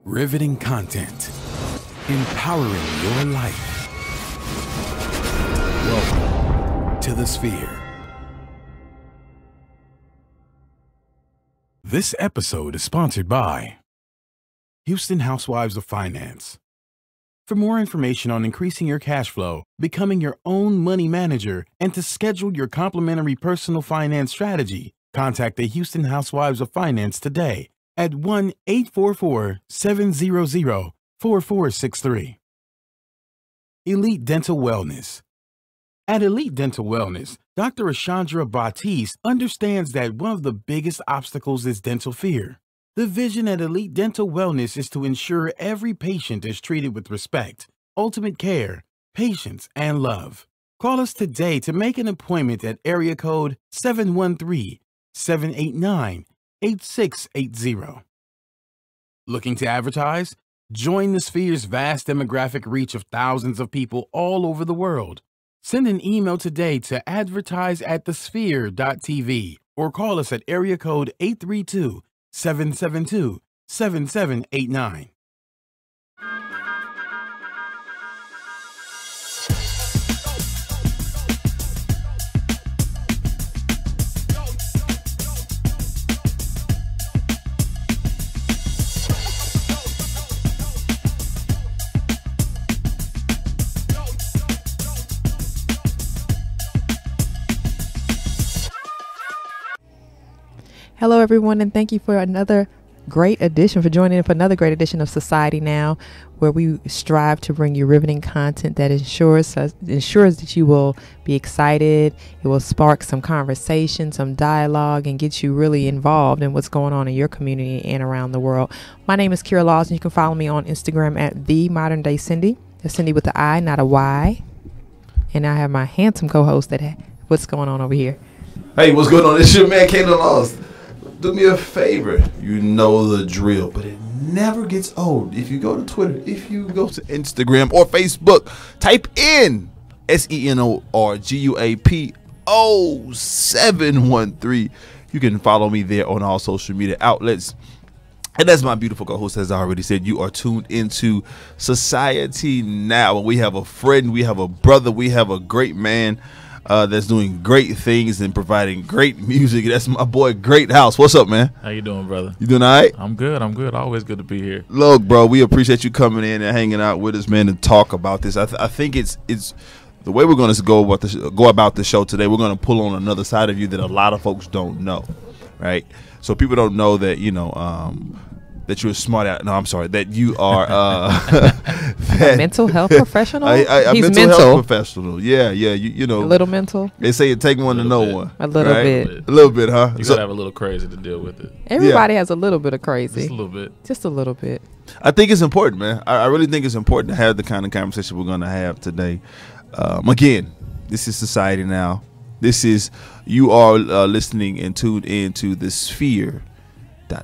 Riveting content. Empowering your life. Welcome to the Sphere. This episode is sponsored by Houston Housewives of Finance. For more information on increasing your cash flow, becoming your own money manager, and to schedule your complimentary personal finance strategy, contact the Houston Housewives of Finance today at 1-844-700-4463. Elite Dental Wellness. At Elite Dental Wellness, Dr. Ashandra Batiste understands that one of the biggest obstacles is dental fear. The vision at Elite Dental Wellness is to ensure every patient is treated with respect, ultimate care, patience, and love. Call us today to make an appointment at area code 713-789-8680. Looking to advertise? Join the Sphere's vast demographic reach of thousands of people all over the world. Send an email today to advertise@thesphere.tv or call us at area code 832-772-7789. Hello, everyone, and thank you for joining in for another great edition of Society Now, where we strive to bring you riveting content that ensures that you will be excited. It will spark some conversation, some dialogue, and get you really involved in what's going on in your community and around the world. My name is Kira Laws, and you can follow me on Instagram at The Modern Day Cindy. That's Cindy with the I, not a Y. And I have my handsome co-host what's going on over here. Hey, what's going on? It's your man, Kayla Laws. Do me a favor. You know the drill, but it never gets old. If you go to Twitter, if you go to Instagram or Facebook, type in SENORGUAP0713. You can follow me there on all social media outlets. And as my beautiful co-host has already said, you are tuned into Society Now. And we have a friend, we have a brother, we have a great man that's doing great things and providing great music. That's my boy, Great House. What's up, man? How you doing, brother? You doing all right? I'm good. Always good to be here. Look, bro, we appreciate you coming in and hanging out with us, man, and talk about this. I think it's the way we're going to go about the show today. We're going to pull on another side of you that a lot of folks don't know, right? So people don't know that, that you're smart out. No, I'm sorry. That you are a mental health professional. He's mental health professional. Yeah. You know, a little mental. They say it take one to know one. A little bit. A little bit, huh? You gotta have a little crazy to deal with it. Everybody has a little bit of crazy. Just a little bit. I think it's important, man. I really think it's important to have the kind of conversation we're going to have today. Again, this is Society Now. This is you are listening and tuned into the Sphere.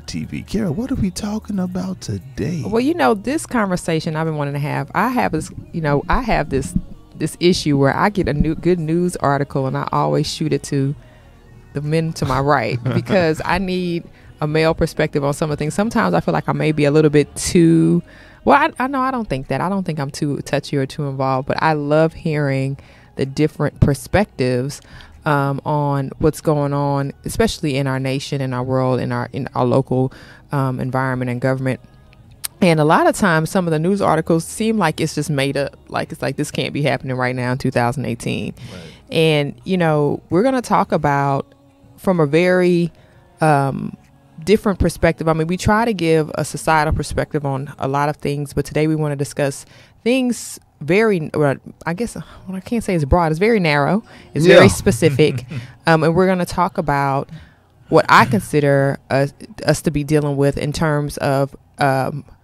TV. Kara, what are we talking about today? Well, this conversation I've been wanting to have. I have this issue where I get a good news article and I always shoot it to the men to my right because I need a male perspective on some of the things. Sometimes I feel like I may be a little bit too. Well, I know I don't think that. I don't think I'm too touchy or too involved, but I love hearing the different perspectives on what's going on, especially in our nation, in our world, in our local environment and government. And a lot of times, some of the news articles seem like it's just made up, like it's like this can't be happening right now in 2018. Right. And we're going to talk about from a very different perspective. I mean, we try to give a societal perspective on a lot of things, but today we want to discuss things very, I guess what I can't say is broad. It's very narrow. It's very specific. And we're going to talk about what I consider us to be dealing with in terms of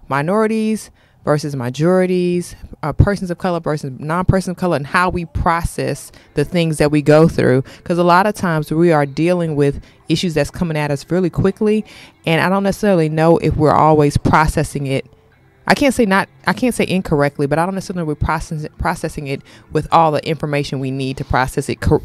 minorities versus majorities, persons of color versus non-persons of color, and how we process the things that we go through. Because a lot of times we are dealing with issues that's coming at us really quickly, and I don't necessarily know if we're always processing it. I can't say incorrectly, but I don't necessarily know we're processing it with all the information we need to process it, to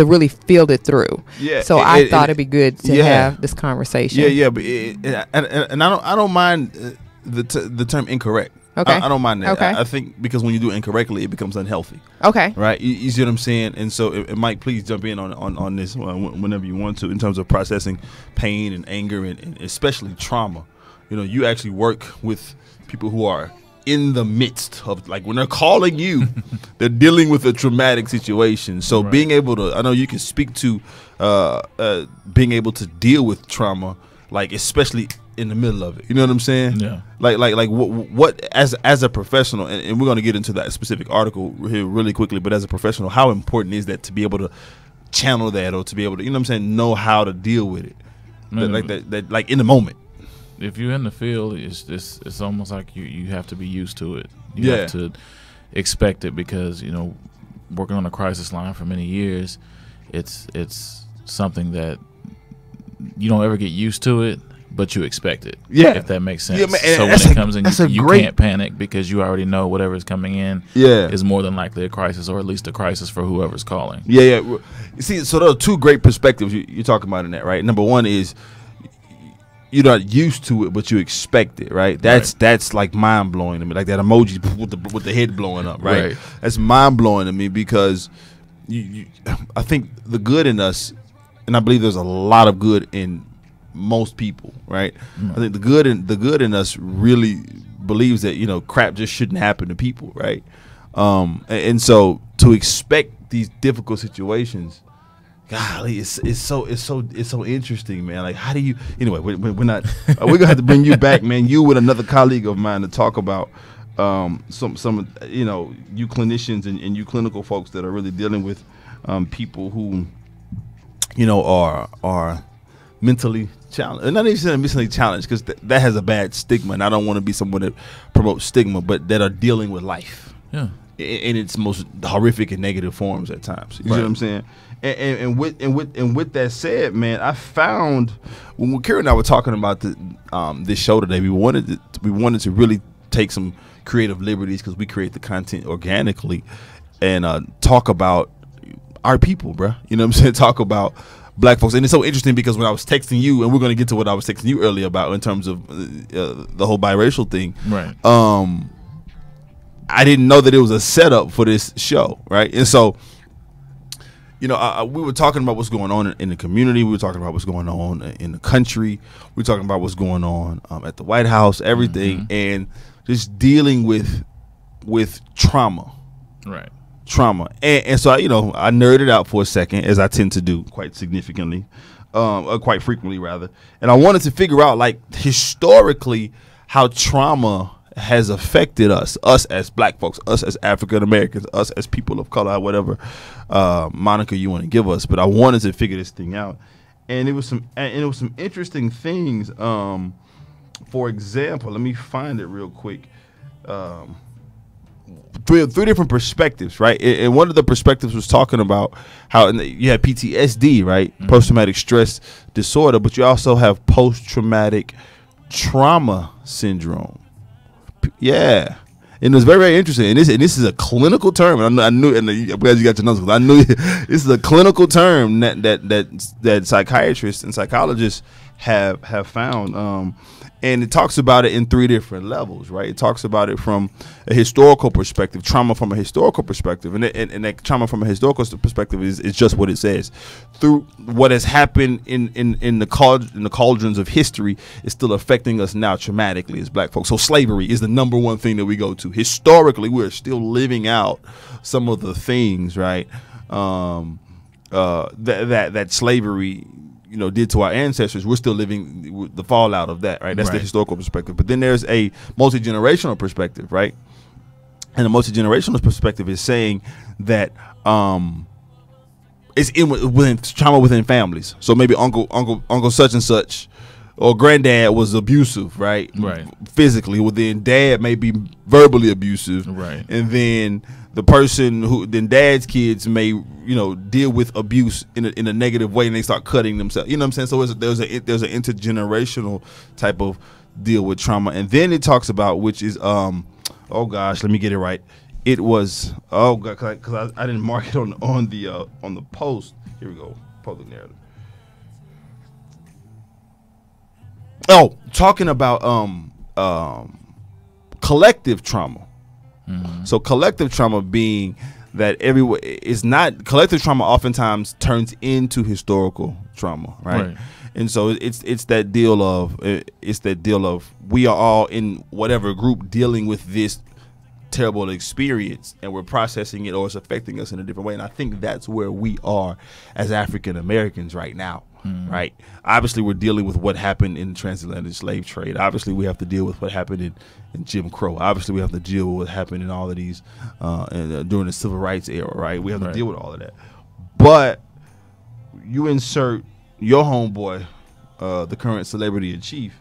really field it through. Yeah. So I thought it'd be good to have this conversation. Yeah. But I don't mind the term incorrect. Okay. I don't mind that. Okay. I think because when you do it incorrectly, it becomes unhealthy. Okay. Right. You see what I'm saying? And so, and Mike, please jump in on this whenever you want to, in terms of processing pain and anger and especially trauma. You know, you actually work with people who are in the midst of, like, when they're calling you, they're dealing with a traumatic situation. So being able to, I know you can speak to being able to deal with trauma, like, especially in the middle of it. You know what I'm saying? Yeah. Like what as a professional, and we're going to get into that specific article here really quickly, but as a professional, how important is that to be able to channel that, or to be able to, you know what I'm saying, know how to deal with it? Man, that like in the moment. If you're in the field, it's almost like you have to be used to it. You have to expect it, because, you know, working on the crisis line for many years, it's something that you don't ever get used to it, but you expect it. Yeah. If that makes sense. Yeah, man, so when it comes in, you can't panic, because you already know whatever is coming in is more than likely a crisis, or at least a crisis for whoever's calling. Yeah. You see, so there are two great perspectives you're talking about in that, right? Number one is you're not used to it, but you expect it, right? That's like mind blowing to me, like that emoji with the head blowing up, right? That's mind blowing to me, because I think the good in us, and I believe there's a lot of good in most people, right? I think the good in us really believes that, you know, crap just shouldn't happen to people, right? And so to expect these difficult situations, golly, it's so interesting, man. Like, how do you? Anyway, we're not. We're gonna have to bring you back, man. You with another colleague of mine to talk about some you know, you clinicians and you clinical folks that are really dealing with people who, you know, are mentally challenged. And not even saying mentally challenged, because that has a bad stigma, and I don't want to be someone that promotes stigma, but that are dealing with life. Yeah. In its most horrific and negative forms at times. You see what I'm saying? And with that said, man, I found when Kira and I were talking about this show today, we wanted to really take some creative liberties, because we create the content organically, and talk about our people, bro. You know what I'm saying? Talk about Black folks. And it's so interesting, because when I was texting you, and we're going to get to what I was texting you earlier about in terms of the whole biracial thing, right? I didn't know that it was a setup for this show, right? And so, you know, we were talking about what's going on in the community. We were talking about what's going on in the country. We were talking about what's going on at the White House, everything, and just dealing with trauma, right? Trauma, and so you know, I nerded out for a second, as I tend to do quite significantly, quite frequently rather, and I wanted to figure out, like, historically, how trauma has affected us as Black folks, us as African Americans, us as people of color, whatever moniker you want to give us. But I wanted to figure this thing out, and it was some interesting things. For example, let me find it real quick. Three different perspectives, right? And one of the perspectives was talking about how you have PTSD, right? Post-traumatic stress disorder, but you also have post-traumatic trauma syndrome. Yeah, and it was very, very interesting. And this is a clinical term. And I knew, and I'm glad you got your notes, because I knew this is a clinical term that psychiatrists and psychologists have found. And it talks about it in three different levels, right? It talks about it from a historical perspective, trauma from a historical perspective, and that trauma from a historical perspective is just what it says. Through what has happened in the cauldrons of history is still affecting us now traumatically as Black folks. So slavery is the number one thing that we go to. Historically, we're still living out some of the things, right? That slavery, you know, did to our ancestors. We're still living the fallout of that, right? That's the historical perspective. But then there's a multi-generational perspective, right? And the multi-generational perspective is saying that it's within trauma within families. So maybe uncle such and such or granddad was abusive, right? Right. Physically. Well, then dad may be verbally abusive. Right. And then the person then dad's kids may, you know, deal with abuse in a negative way, and they start cutting themselves. You know what I'm saying? So there's an intergenerational type of deal with trauma. And then it talks about, which is, oh gosh, let me get it right. It was, oh god, because I didn't mark it on the post. Here we go, public narrative. Oh, talking about collective trauma. So collective trauma being that everywhere is not collective trauma oftentimes turns into historical trauma, right? And so it's that deal of we are all in whatever group dealing with this terrible experience, and we're processing it, or it's affecting us in a different way. And I think that's where we are as African Americans right now. Right. Obviously, we're dealing with what happened in the transatlantic slave trade. Obviously, we have to deal with what happened in Jim Crow. Obviously, we have to deal with what happened in all of these during the civil rights era. Right. We have to deal with all of that. But you insert your homeboy, the current celebrity in chief,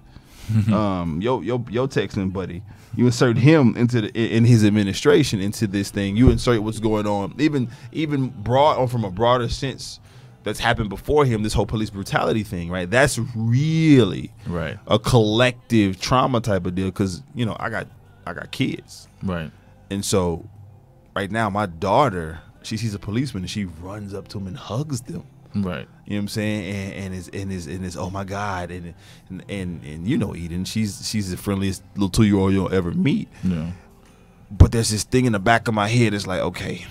your Texan buddy. You insert him in his administration into this thing. You insert what's going on, even broad or from a broader sense. That's happened before him, this whole police brutality thing, right? That's really a collective trauma type of deal, because I got kids, right? And so right now my daughter, she sees a policeman and she runs up to him and hugs them, right? You know what I'm saying? And is oh my God, and Eden, she's the friendliest little 2-year-old you'll ever meet. Yeah. But there's this thing in the back of my head. It's like, okay,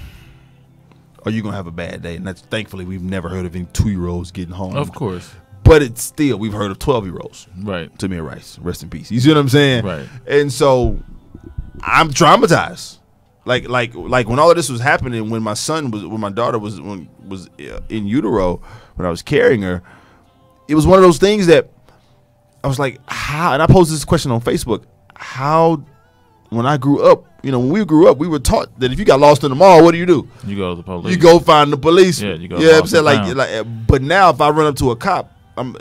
are you gonna have a bad day? And that's, thankfully, we've never heard of any 2-year-olds getting harmed. Of course. But it's still, we've heard of 12-year-olds. Right. Tamir Rice, rest in peace. You see what I'm saying? Right. And so I'm traumatized. Like when all of this was happening, when my daughter was in utero, when I was carrying her, it was one of those things that I was like, how? And I posted this question on Facebook. How? When I grew up, when we grew up, we were taught that if you got lost in the mall, what do? You go to the police. You go find the police. Yeah, you go. Yeah, I'm saying like. But now, if I run up to a cop, and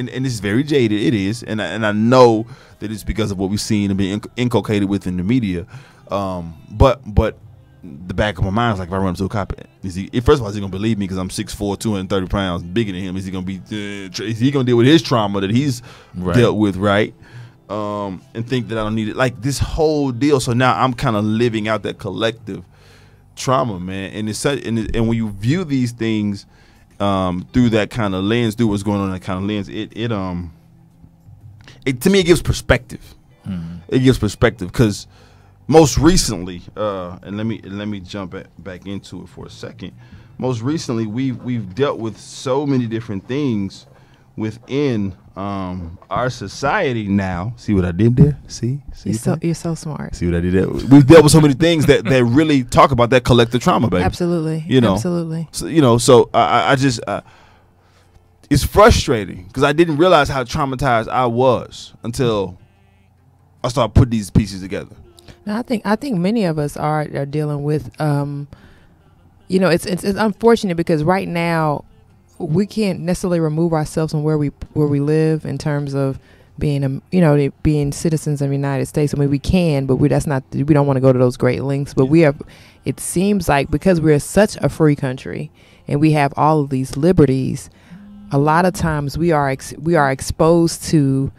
this is very jaded. It is, and I know that it's because of what we've seen and been inculcated within the media. But the back of my mind is like, if I run up to a cop, first of all, is he gonna believe me because I'm 6'4", 230 pounds, bigger than him? Is he gonna deal with his trauma that he's dealt with, right? And think that I don't need it, like this whole deal. So now I'm kind of living out that collective trauma, man. And it's such, and when you view these things through that kind of lens, through what's going on in that kind of lens, it to me it gives perspective. It gives perspective because most recently, and let me jump back into it for a second. Most recently, we've dealt with so many different things within our society now. See what I did there? See you're so smart. See what I did there? We've dealt with so many things that really talk about that collective trauma, baby. Absolutely. Absolutely. So, so I just it's frustrating because I didn't realize how traumatized I was until I started putting these pieces together. Now, I think many of us are dealing with it's unfortunate because right now we can't necessarily remove ourselves from where we live in terms of being being citizens of the United States. I mean, we can, but we don't want to go to those great lengths. But it seems like because we're such a free country and we have all of these liberties, a lot of times we are exposed to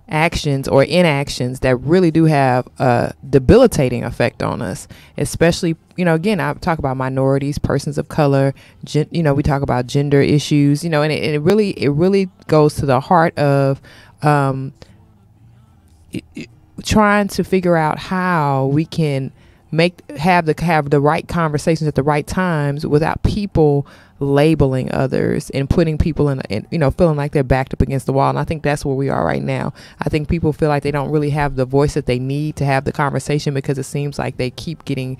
actions or inactions that really do have a debilitating effect on us, especially, again, I talk about minorities, persons of color, we talk about gender issues, and it really goes to the heart of trying to figure out how we can have the right conversations at the right times without people labeling others and putting people in feeling like they're backed up against the wall. And I think that's where we are right now. I think people feel like they don't really have the voice that they need to have the conversation because it seems like they keep getting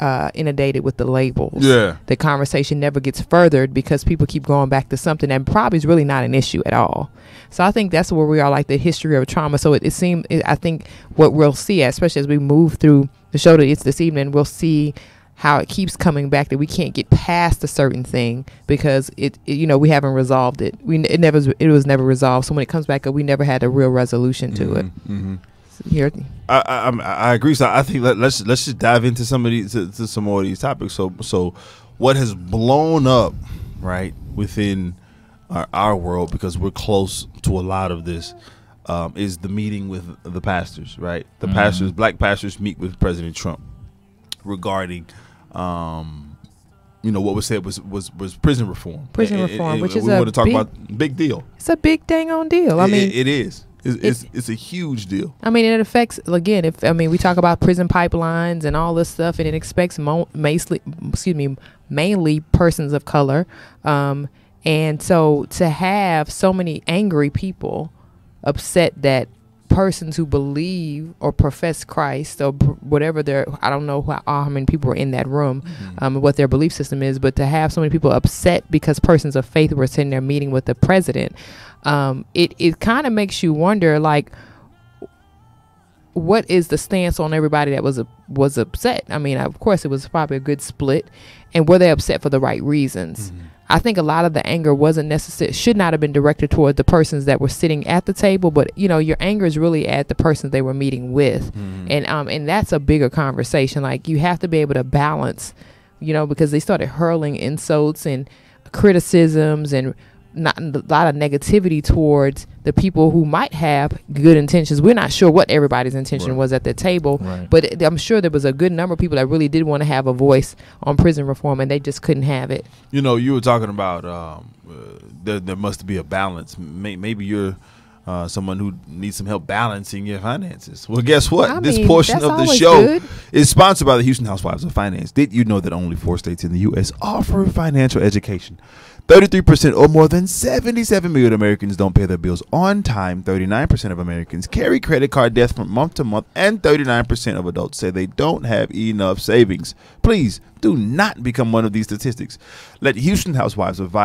inundated with the labels. Yeah. The conversation never gets furthered because people keep going back to something that probably is really not an issue at all. So I think that's where we are, like the history of trauma. So I think what we'll see, especially as we move through the show that it's this evening, we'll see how it keeps coming back, that we can't get past a certain thing because we haven't resolved it. It was never resolved. So when it comes back up, we never had a real resolution to it. Mm-hmm. So I agree. So I think let's just dive into some of these to some more of these topics. So what has blown up right within our world, because we're close to a lot of this, is the meeting with the pastors. Right, the pastors, black pastors, meet with President Trump regarding what was said was prison reform. Prison reform, which is we want to talk about big deal. It's a big dang on deal. I mean, it is. It's a huge deal. I mean, it affects, again, we talk about prison pipelines and all this stuff, and it affects mainly persons of color. And so to have so many angry people upset that persons who believe or profess Christ or whatever I don't know how many people are in that room, what their belief system is, but to have so many people upset because persons of faith were sitting there meeting with the president, it kind of makes you wonder, like, what is the stance on everybody that was upset? I mean, of course, it was probably a good split, and were they upset for the right reasons? I think a lot of the anger should not have been directed toward the persons that were sitting at the table, but your anger is really at the persons they were meeting with. And that's a bigger conversation. Like, you have to be able to balance, because they started hurling insults and criticisms and not a lot of negativity towards the people who might have good intentions. We're not sure what everybody's intention was at the table, but I'm sure there was a good number of people that really did want to have a voice on prison reform, and they just couldn't have it. You were talking about there must be a balance. Maybe you're someone who needs some help balancing your finances. Well, guess what? This portion of the show is sponsored by the Houston Housewives of Finance. Did you know that only 4 states in the U.S. offer financial education? 33% or more than 77 million Americans don't pay their bills on time. 39% of Americans carry credit card debt from month to month, and 39% of adults say they don't have enough savings. Please do not become one of these statistics. Let Houston Housewives of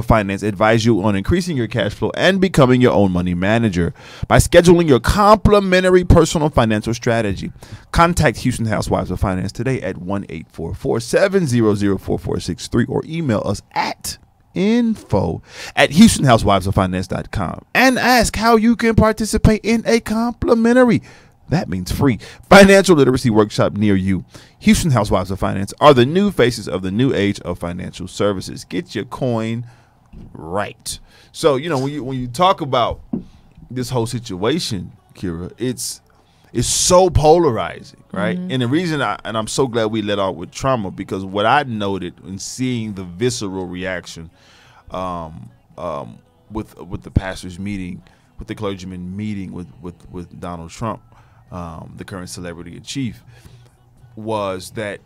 Finance advise you on increasing your cash flow and becoming your own money manager by scheduling your complimentary personal financial strategy. Contact Houston Housewives of Finance today at 1-844-700-4463 or email us at info@HoustonHousewivesOfFinance.com and ask how you can participate in a complimentary, that means free, financial literacy workshop near you. Houston Housewives of Finance are the new faces of the new age of financial services. Get your coin right. So, when you talk about this whole situation, Kira, it's so polarizing, right? And the reason I'm so glad we let out with trauma, because what I noted in seeing the visceral reaction with the pastors meeting, with the clergymen meeting with Donald Trump, the current celebrity in chief, was that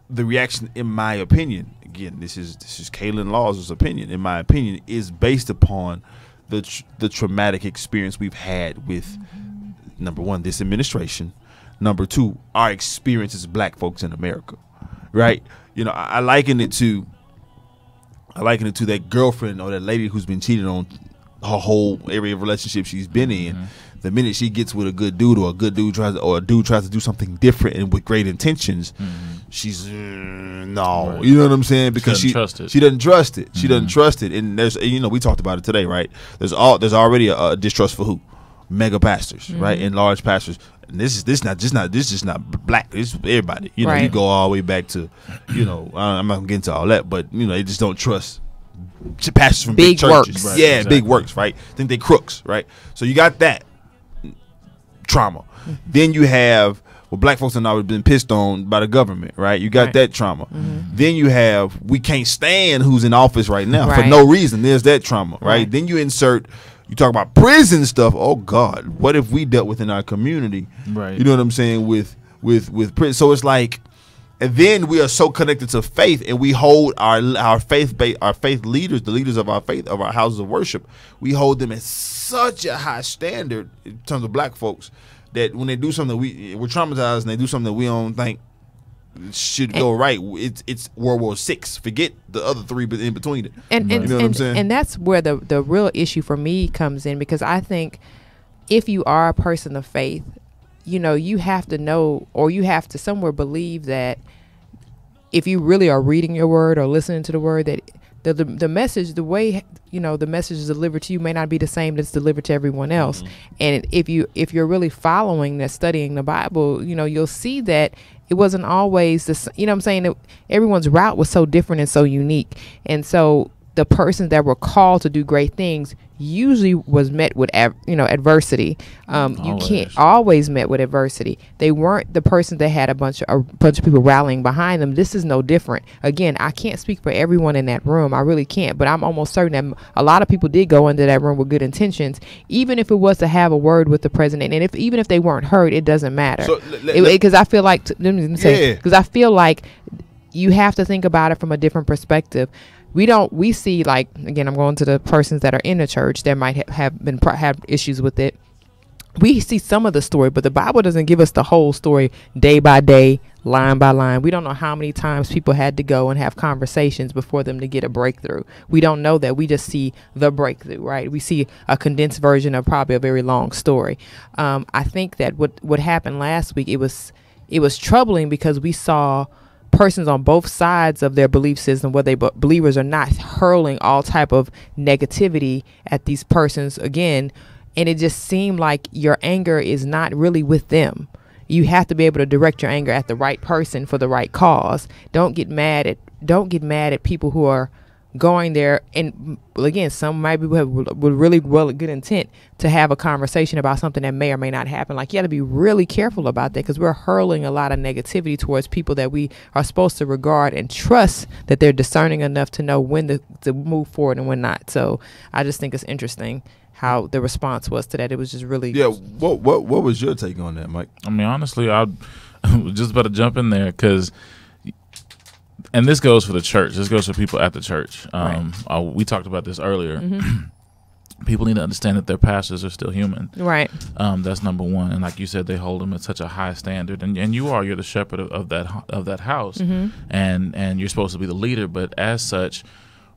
the reaction, in my opinion, again, this is Kaylin Law's opinion, in my opinion, is based upon the traumatic experience we've had with, number one, this administration. Number two, our experience as black folks in America, right? I liken it to that girlfriend or that lady who's been cheated on her whole area of relationship she's been in. The minute she gets with a good dude, or a dude tries to do something different and with great intentions, she's no, right. You know what I'm saying? Because she doesn't trust it. She doesn't trust it. And there's, we talked about it today, right? There's already a distrust for who? Mega pastors, right? And large pastors. And this is just not black. It's everybody. You go all the way back to, I'm not gonna get into all that, but they just don't trust pastors from big churches. Works. Right, yeah, exactly. Big works, right? Think they crooks, right? So you got that trauma. Then you have, black folks have always been pissed on by the government, right? You got that trauma. Then you have, we can't stand who's in office right now for no reason. There's that trauma, right? Then you talk about prison stuff. Oh God, what if we dealt with in our community? Right. You know what I'm saying with prison. So it's like, and then we are so connected to faith, and we hold our faith leaders, the leaders of our faith, of our houses of worship, we hold them at such a high standard in terms of black folks, that when they do something we're traumatized, and they do something that we don't think should go right, it's World War VI. Forget the other three in between it. And you know what I'm saying? And that's where the real issue for me comes in, because I think if you are a person of faith, you have to know, or you have to somewhere believe that if you really are reading your word or listening to the word, that the message, the way the message is delivered to you may not be the same that's delivered to everyone else. And if you're really following that, studying the Bible, you'll see that it wasn't always the, I'm saying, everyone's route was so different and so unique. And so the persons that were called to do great things, usually was met with adversity. You can't always met with adversity. They weren't the person that had a bunch of people rallying behind them. This is no different. Again, I can't speak for everyone in that room. I really can't, but I'm almost certain that a lot of people did go into that room with good intentions, even if it was to have a word with the president. And even if they weren't heard, it doesn't matter. Because I feel like because I feel like you have to think about it from a different perspective. We see, like, again, I'm going to the persons that are in the church that might have issues with it. We see some of the story, but the Bible doesn't give us the whole story day by day, line by line. We don't know how many times people had to go and have conversations before them to get a breakthrough. We don't know that. We just see the breakthrough, right? We see a condensed version of probably a very long story. I think that what happened last week, it was troubling because we saw persons on both sides of their belief system, whether they believers or not, hurling all type of negativity at these persons again. And it just seemed like your anger is not really with them. You have to be able to direct your anger at the right person for the right cause. Don't get mad at people who are going there. And again, some might be with really good intent to have a conversation about something that may or may not happen. Like, you got to be really careful about that, because we're hurling a lot of negativity towards people that we are supposed to regard and trust that they're discerning enough to know when to move forward and when not. So I just think it's interesting how the response was to that. It was just really What was your take on that, Mike? I mean, honestly, I was just about to jump in there because. And this goes for the church. This goes for people at the church. We talked about this earlier. Mm-hmm. People need to understand that their pastors are still human. Right. That's number one. And like you said, they hold them at such a high standard. And you're the shepherd of that house. Mm-hmm. And you're supposed to be the leader. But as such,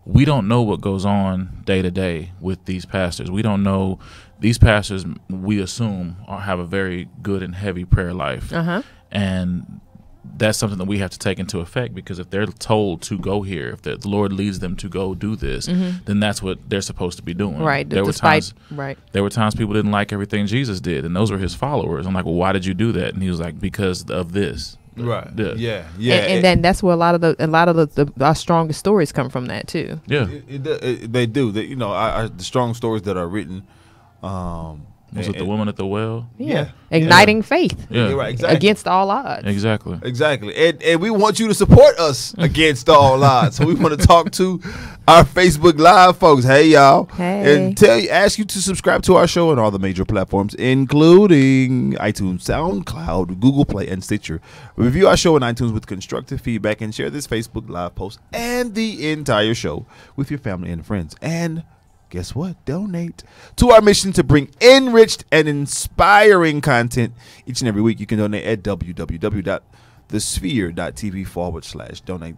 we don't know what goes on day to day with these pastors. We don't know. These pastors, we assume, have a very good and heavy prayer life. Uh-huh. And that's something that we have to take into effect, because if they're told to go here, if the Lord leads them to go do this, then that's what they're supposed to be doing. Right. There were times people didn't like everything Jesus did, and those were his followers. I'm like, well, why did you do that? And he was like, because of this. Right. Yeah. And then that's where a lot of our strongest stories come from that too. Yeah. They do. The strong stories that are written. Was it the woman at the well? Yeah. Igniting faith. Yeah. Right, exactly. Against all odds. Exactly. And we want you to support us against all odds. So we want to talk to our Facebook Live folks. Hey, y'all. Hey. And ask you to subscribe to our show on all the major platforms, including iTunes, SoundCloud, Google Play, and Stitcher. Review our show on iTunes with constructive feedback, and share this Facebook Live post and the entire show with your family and friends. And guess what? Donate to our mission to bring enriched and inspiring content each and every week. You can donate at www.thesphere.tv/donate.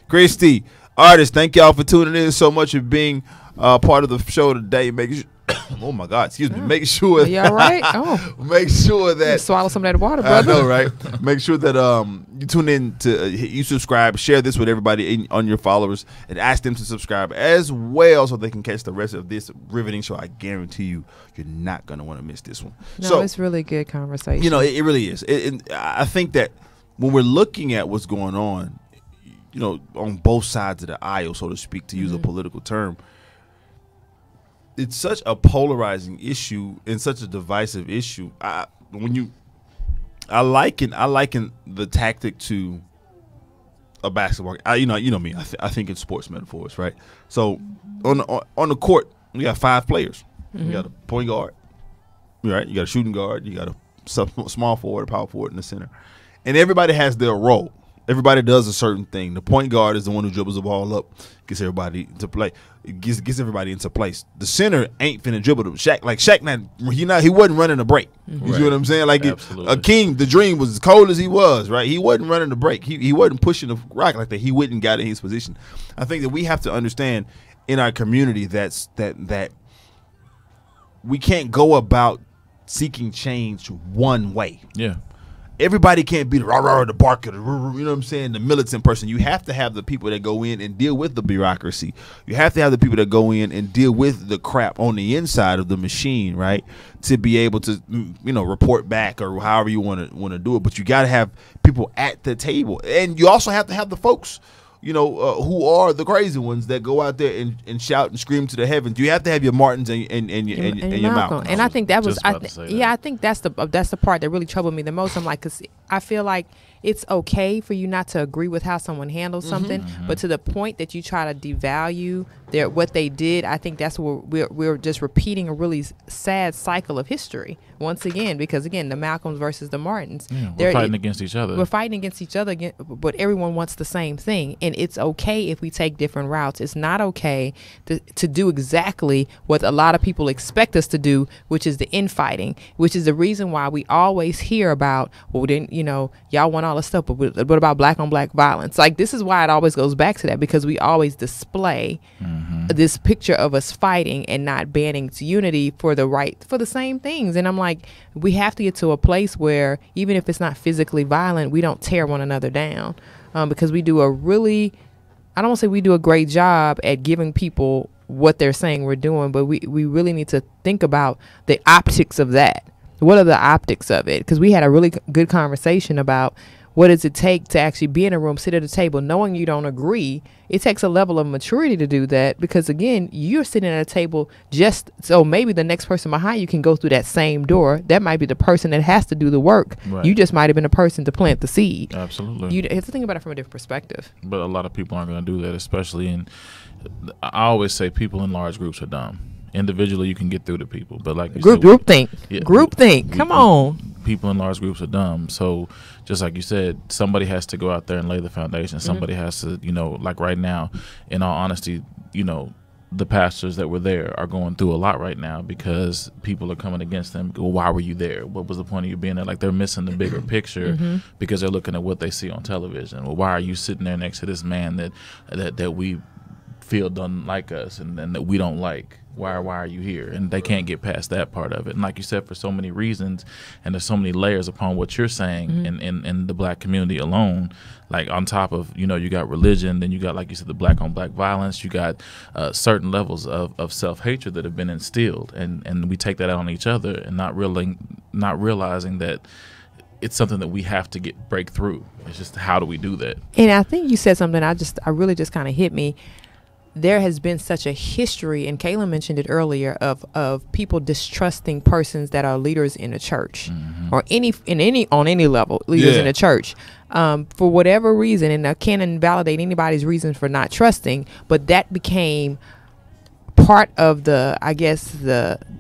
Christy, artists, thank y'all for tuning in so much and being part of the show today. Oh my God, excuse me. Make sure. Are you all right? Oh. Make sure that. Swallow some of that water, brother. I know, right? Make sure that you tune in to you subscribe, share this with everybody on your followers, and ask them to subscribe as well so they can catch the rest of this riveting show. I guarantee you're not going to want to miss this one. No, so, it's really good conversation. It really is. I think that when we're looking at what's going on, on both sides of the aisle, so to speak, to use a political term, it's such a polarizing issue and such a divisive issue. I liken the tactic to a basketball. You know me. I think in sports metaphors, right? So on the court, we got 5 players. You got a point guard, right? You got a shooting guard. You got a small forward, a power forward in the center, and everybody has their role. Everybody does a certain thing. The point guard is the one who dribbles the ball up, gets everybody to play, gets everybody into place. The center ain't finna dribble them. Shaq he wasn't running a break. You see what I'm saying? Like King, the dream was as cold as he was, right? He wasn't running the break. He wasn't pushing the rock like that. He wouldn't got in his position. I think that we have to understand in our community that we can't go about seeking change one way. Yeah. Everybody can't be the rah-rah, the barker, you know what I'm saying, the militant person. You have to have the people that go in and deal with the bureaucracy. You have to have the people that go in and deal with the crap on the inside of the machine, right, to be able to, report back or however you want to do it. But you got to have people at the table. And you also have to have the folks, who are the crazy ones that go out there and shout and scream to the heavens. You have to have your Martins and your Malcolms. And I think that was, I think that's the part that really troubled me the most. I'm like, because I feel like it's okay for you not to agree with how someone handles something, but to the point that you try to devalue what they did, I think that's where we're just repeating a really sad cycle of history once again. Because again, the Malcolms versus the Martins, we're fighting against each other. We're fighting against each other, but everyone wants the same thing, and it's okay if we take different routes. It's not okay to do exactly what a lot of people expect us to do, which is the infighting, which is the reason why we always hear about, well, then y'all want all this stuff, but what about black on black violence? Like, this is why it always goes back to that, because we always display this picture of us fighting and not banding to unity for the same things. And I'm like, we have to get to a place where even if it's not physically violent, we don't tear one another down, because we do I don't want to say we do a great job at giving people what they're saying we're doing, but we really need to think about the optics of that. What are the optics of it? Because we had a really good conversation about what does it take to actually be in a room, sit at a table, knowing you don't agree. It takes a level of maturity to do that, because again, you're sitting at a table just so maybe the next person behind you can go through that same door. That might be the person that has to do the work. Right. You just might have been the person to plant the seed. Absolutely. You have to think about it from a different perspective. But a lot of people aren't going to do that, especially I always say people in large groups are dumb. Individually, you can get through to people, but like you said, groupthink. Come on. People in large groups are dumb. So just like you said, somebody has to go out there and lay the foundation. Somebody has to, like right now, in all honesty, the pastors that were there are going through a lot right now because people are coming against them. Well, why were you there? What was the point of you being there? Like, they're missing the bigger picture because they're looking at what they see on television. Well, why are you sitting there next to this man that we feel doesn't like us and that we don't like? Why are you here? And they can't get past that part of it. And like you said, for so many reasons, and there's so many layers upon what you're saying in the black community alone, like on top of, you got religion, then you got, like you said, the black on black violence, you got certain levels of self-hatred that have been instilled. And we take that out on each other and not realizing that it's something that we have to break through. It's just, how do we do that? And I think you said something I really just kind of hit me. There has been such a history, and Kayla mentioned it earlier, of people distrusting persons that are leaders in the church, or on any level, leaders in the church, for whatever reason. And I can't invalidate anybody's reason for not trusting, but that became part of the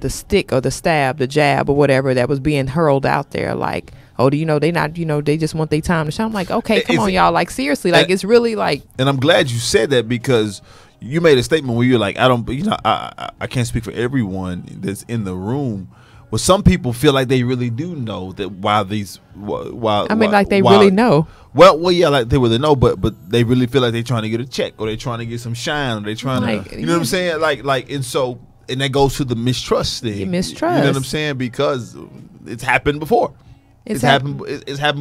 stick or the stab, the jab or whatever that was being hurled out there. Like, oh, they not, they just want their time to shine. I'm like, okay, come on, y'all. Like, seriously, like, it's really like. And I'm glad you said that, because you made a statement where you're like, I can't speak for everyone that's in the room. Well, some people feel like they really do know that really know. Well, yeah, like they really know, but they really feel like they're trying to get a check, or they're trying to get some shine, or they're trying to, you know what I'm saying? Like, and that goes to the mistrust thing. Mistrust. You know what I'm saying? Because it's happened before. It's happened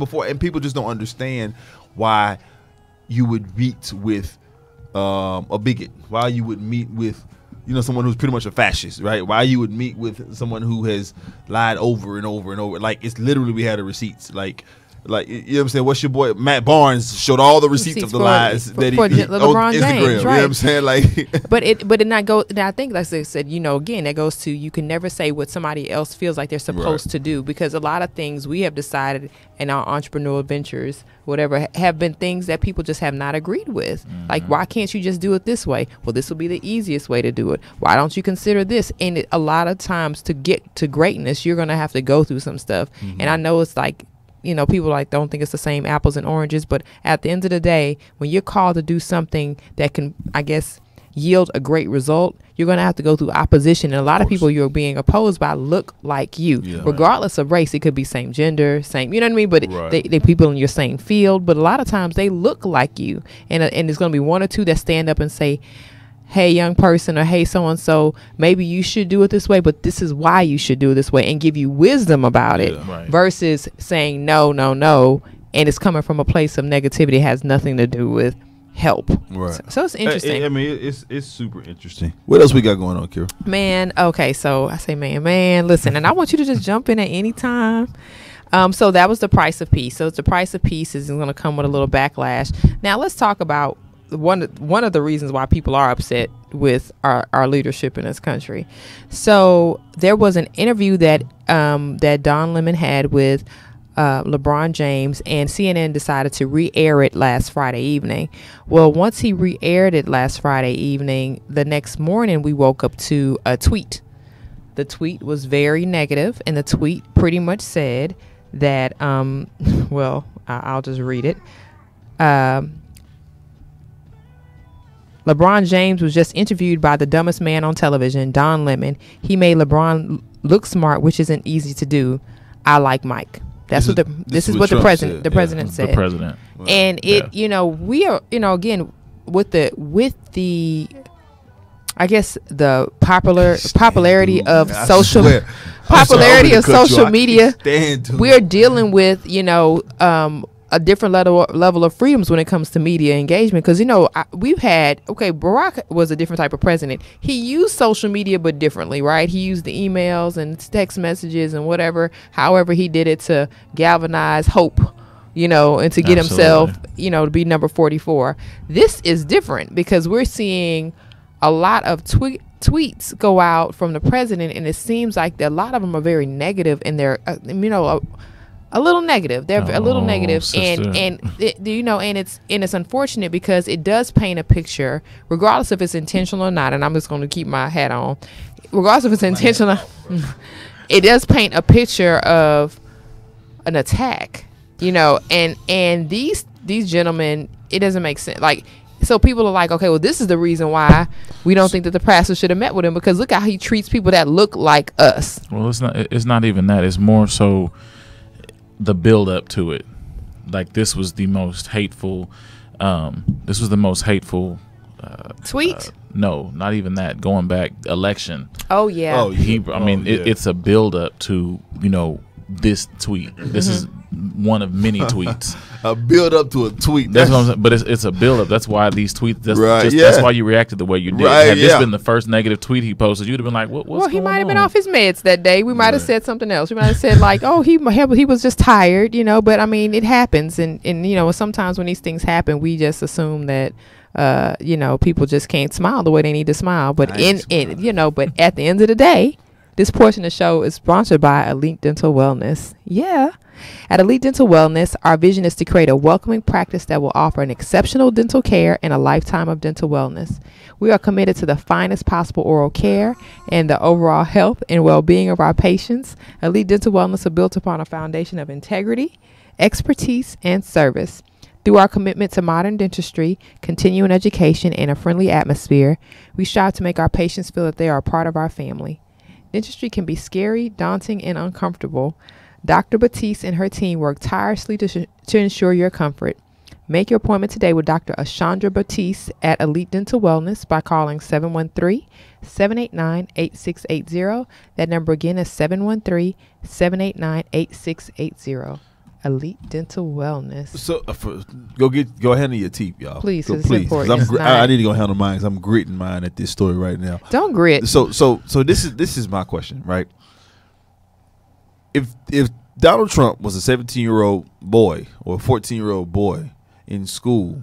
before, and people just don't understand why you would meet with a bigot, why you would meet with someone who's pretty much a fascist, right? Why you would meet with someone who has lied over and over and over. Like, it's literally, we had the receipts. Like, you know what I'm saying? What's your boy Matt Barnes showed all the receipts of the lies that he on LeBron Instagram. James, you know what I'm saying? Like, but it not go. I think, like I said, again, that goes to, you can never say what somebody else feels like they're supposed to do, because a lot of things we have decided in our entrepreneurial ventures, whatever, have been things that people just have not agreed with. Like, why can't you just do it this way? Well, this will be the easiest way to do it. Why don't you consider this? And a lot of times, to get to greatness, you're gonna have to go through some stuff. And I know it's like, people don't think it's the same apples and oranges, but at the end of the day, when you're called to do something that can, I guess, yield a great result, you're going to have to go through opposition. And a lot of people you're being opposed by look like you, regardless of race. It could be same gender, same, you know what I mean? But they people in your same field, but a lot of times they look like you. And there's going to be one or two that stand up and say, hey, young person, or hey, so-and-so, maybe you should do it this way, but this is why you should do it this way, and give you wisdom about it, versus saying no, and it's coming from a place of negativity. It has nothing to do with help. Right. So it's interesting. I mean, it's super interesting. What else we got going on, Kira? Man, okay, so I say man, listen, and I want you to just jump in at any time. So that was the price of peace. So the price of peace is going to come with a little backlash. Now let's talk about one of the reasons why people are upset with our leadership in this country. So there was an interview that Don Lemon had with LeBron James, and CNN decided to re-air it last Friday evening. Well, once he re-aired it last Friday evening, the next morning we woke up to a tweet. The tweet was very negative, and the tweet pretty much said that, well, I'll just read it. LeBron James was just interviewed by the dumbest man on television, Don Lemon. He made LeBron look smart, which isn't easy to do. I like Mike. That's what the president said. The president. And we are, again, with the I guess the popularity of social media, we're dealing with a different level of freedoms when it comes to media engagement, because we've had Barack was a different type of president. He used social media but differently, right? He used the emails and text messages and however he did it to galvanize hope, and to get himself to be number 44. This is different because we're seeing a lot of tweets go out from the president, and it seems like a lot of them are very negative, and they're a little negative. They're a little negative, sister. and it's unfortunate because it does paint a picture, regardless if it's intentional or not. And I'm just going to keep my hat on, regardless if it's intentional. It does paint a picture of an attack, and these gentlemen, it doesn't make sense. So people are like, okay, well, this is the reason why we don't think that the pastor should have met with him, because look how he treats people that look like us. Well, it's not even that. It's more so the build up to it. This was the most hateful. Tweet. No, not even that. Going back, election. Oh yeah. It's a build up to this tweet. This is one of many tweets. A build up to a tweet. That's what I'm saying. But it's a build up. That's why these tweets. That's why you reacted the way you did. Right, Had this been the first negative tweet he posted, you'd have been like, "What's going on?" Well, he might have been off his meds that day. We might have said something else. We might have said "Oh, he was just tired," But it happens, and sometimes when these things happen, we just assume that people just can't smile the way they need to smile. But but at the end of the day, this portion of the show is sponsored by Elite Dental Wellness. Yeah. At Elite Dental Wellness, our vision is to create a welcoming practice that will offer an exceptional dental care and a lifetime of dental wellness. We are committed to the finest possible oral care and the overall health and well-being of our patients. Elite Dental Wellness are built upon a foundation of integrity, expertise, and service. Through our commitment to modern dentistry, continuing education, and a friendly atmosphere, we strive to make our patients feel that they are a part of our family. Dentistry can be scary, daunting, and uncomfortable. Dr. Batiste and her team work tirelessly to ensure your comfort. Make your appointment today with Dr. Ashandra Batiste at Elite Dental Wellness by calling 713-789-8680. That number again is 713-789-8680. Elite Dental Wellness. So go handle your teeth, y'all. Please, please. Important. I need to go handle mine because I'm gritting mine at this story right now. Don't grit. So this is my question, right? If Donald Trump was a 17-year-old boy or a 14-year-old boy in school,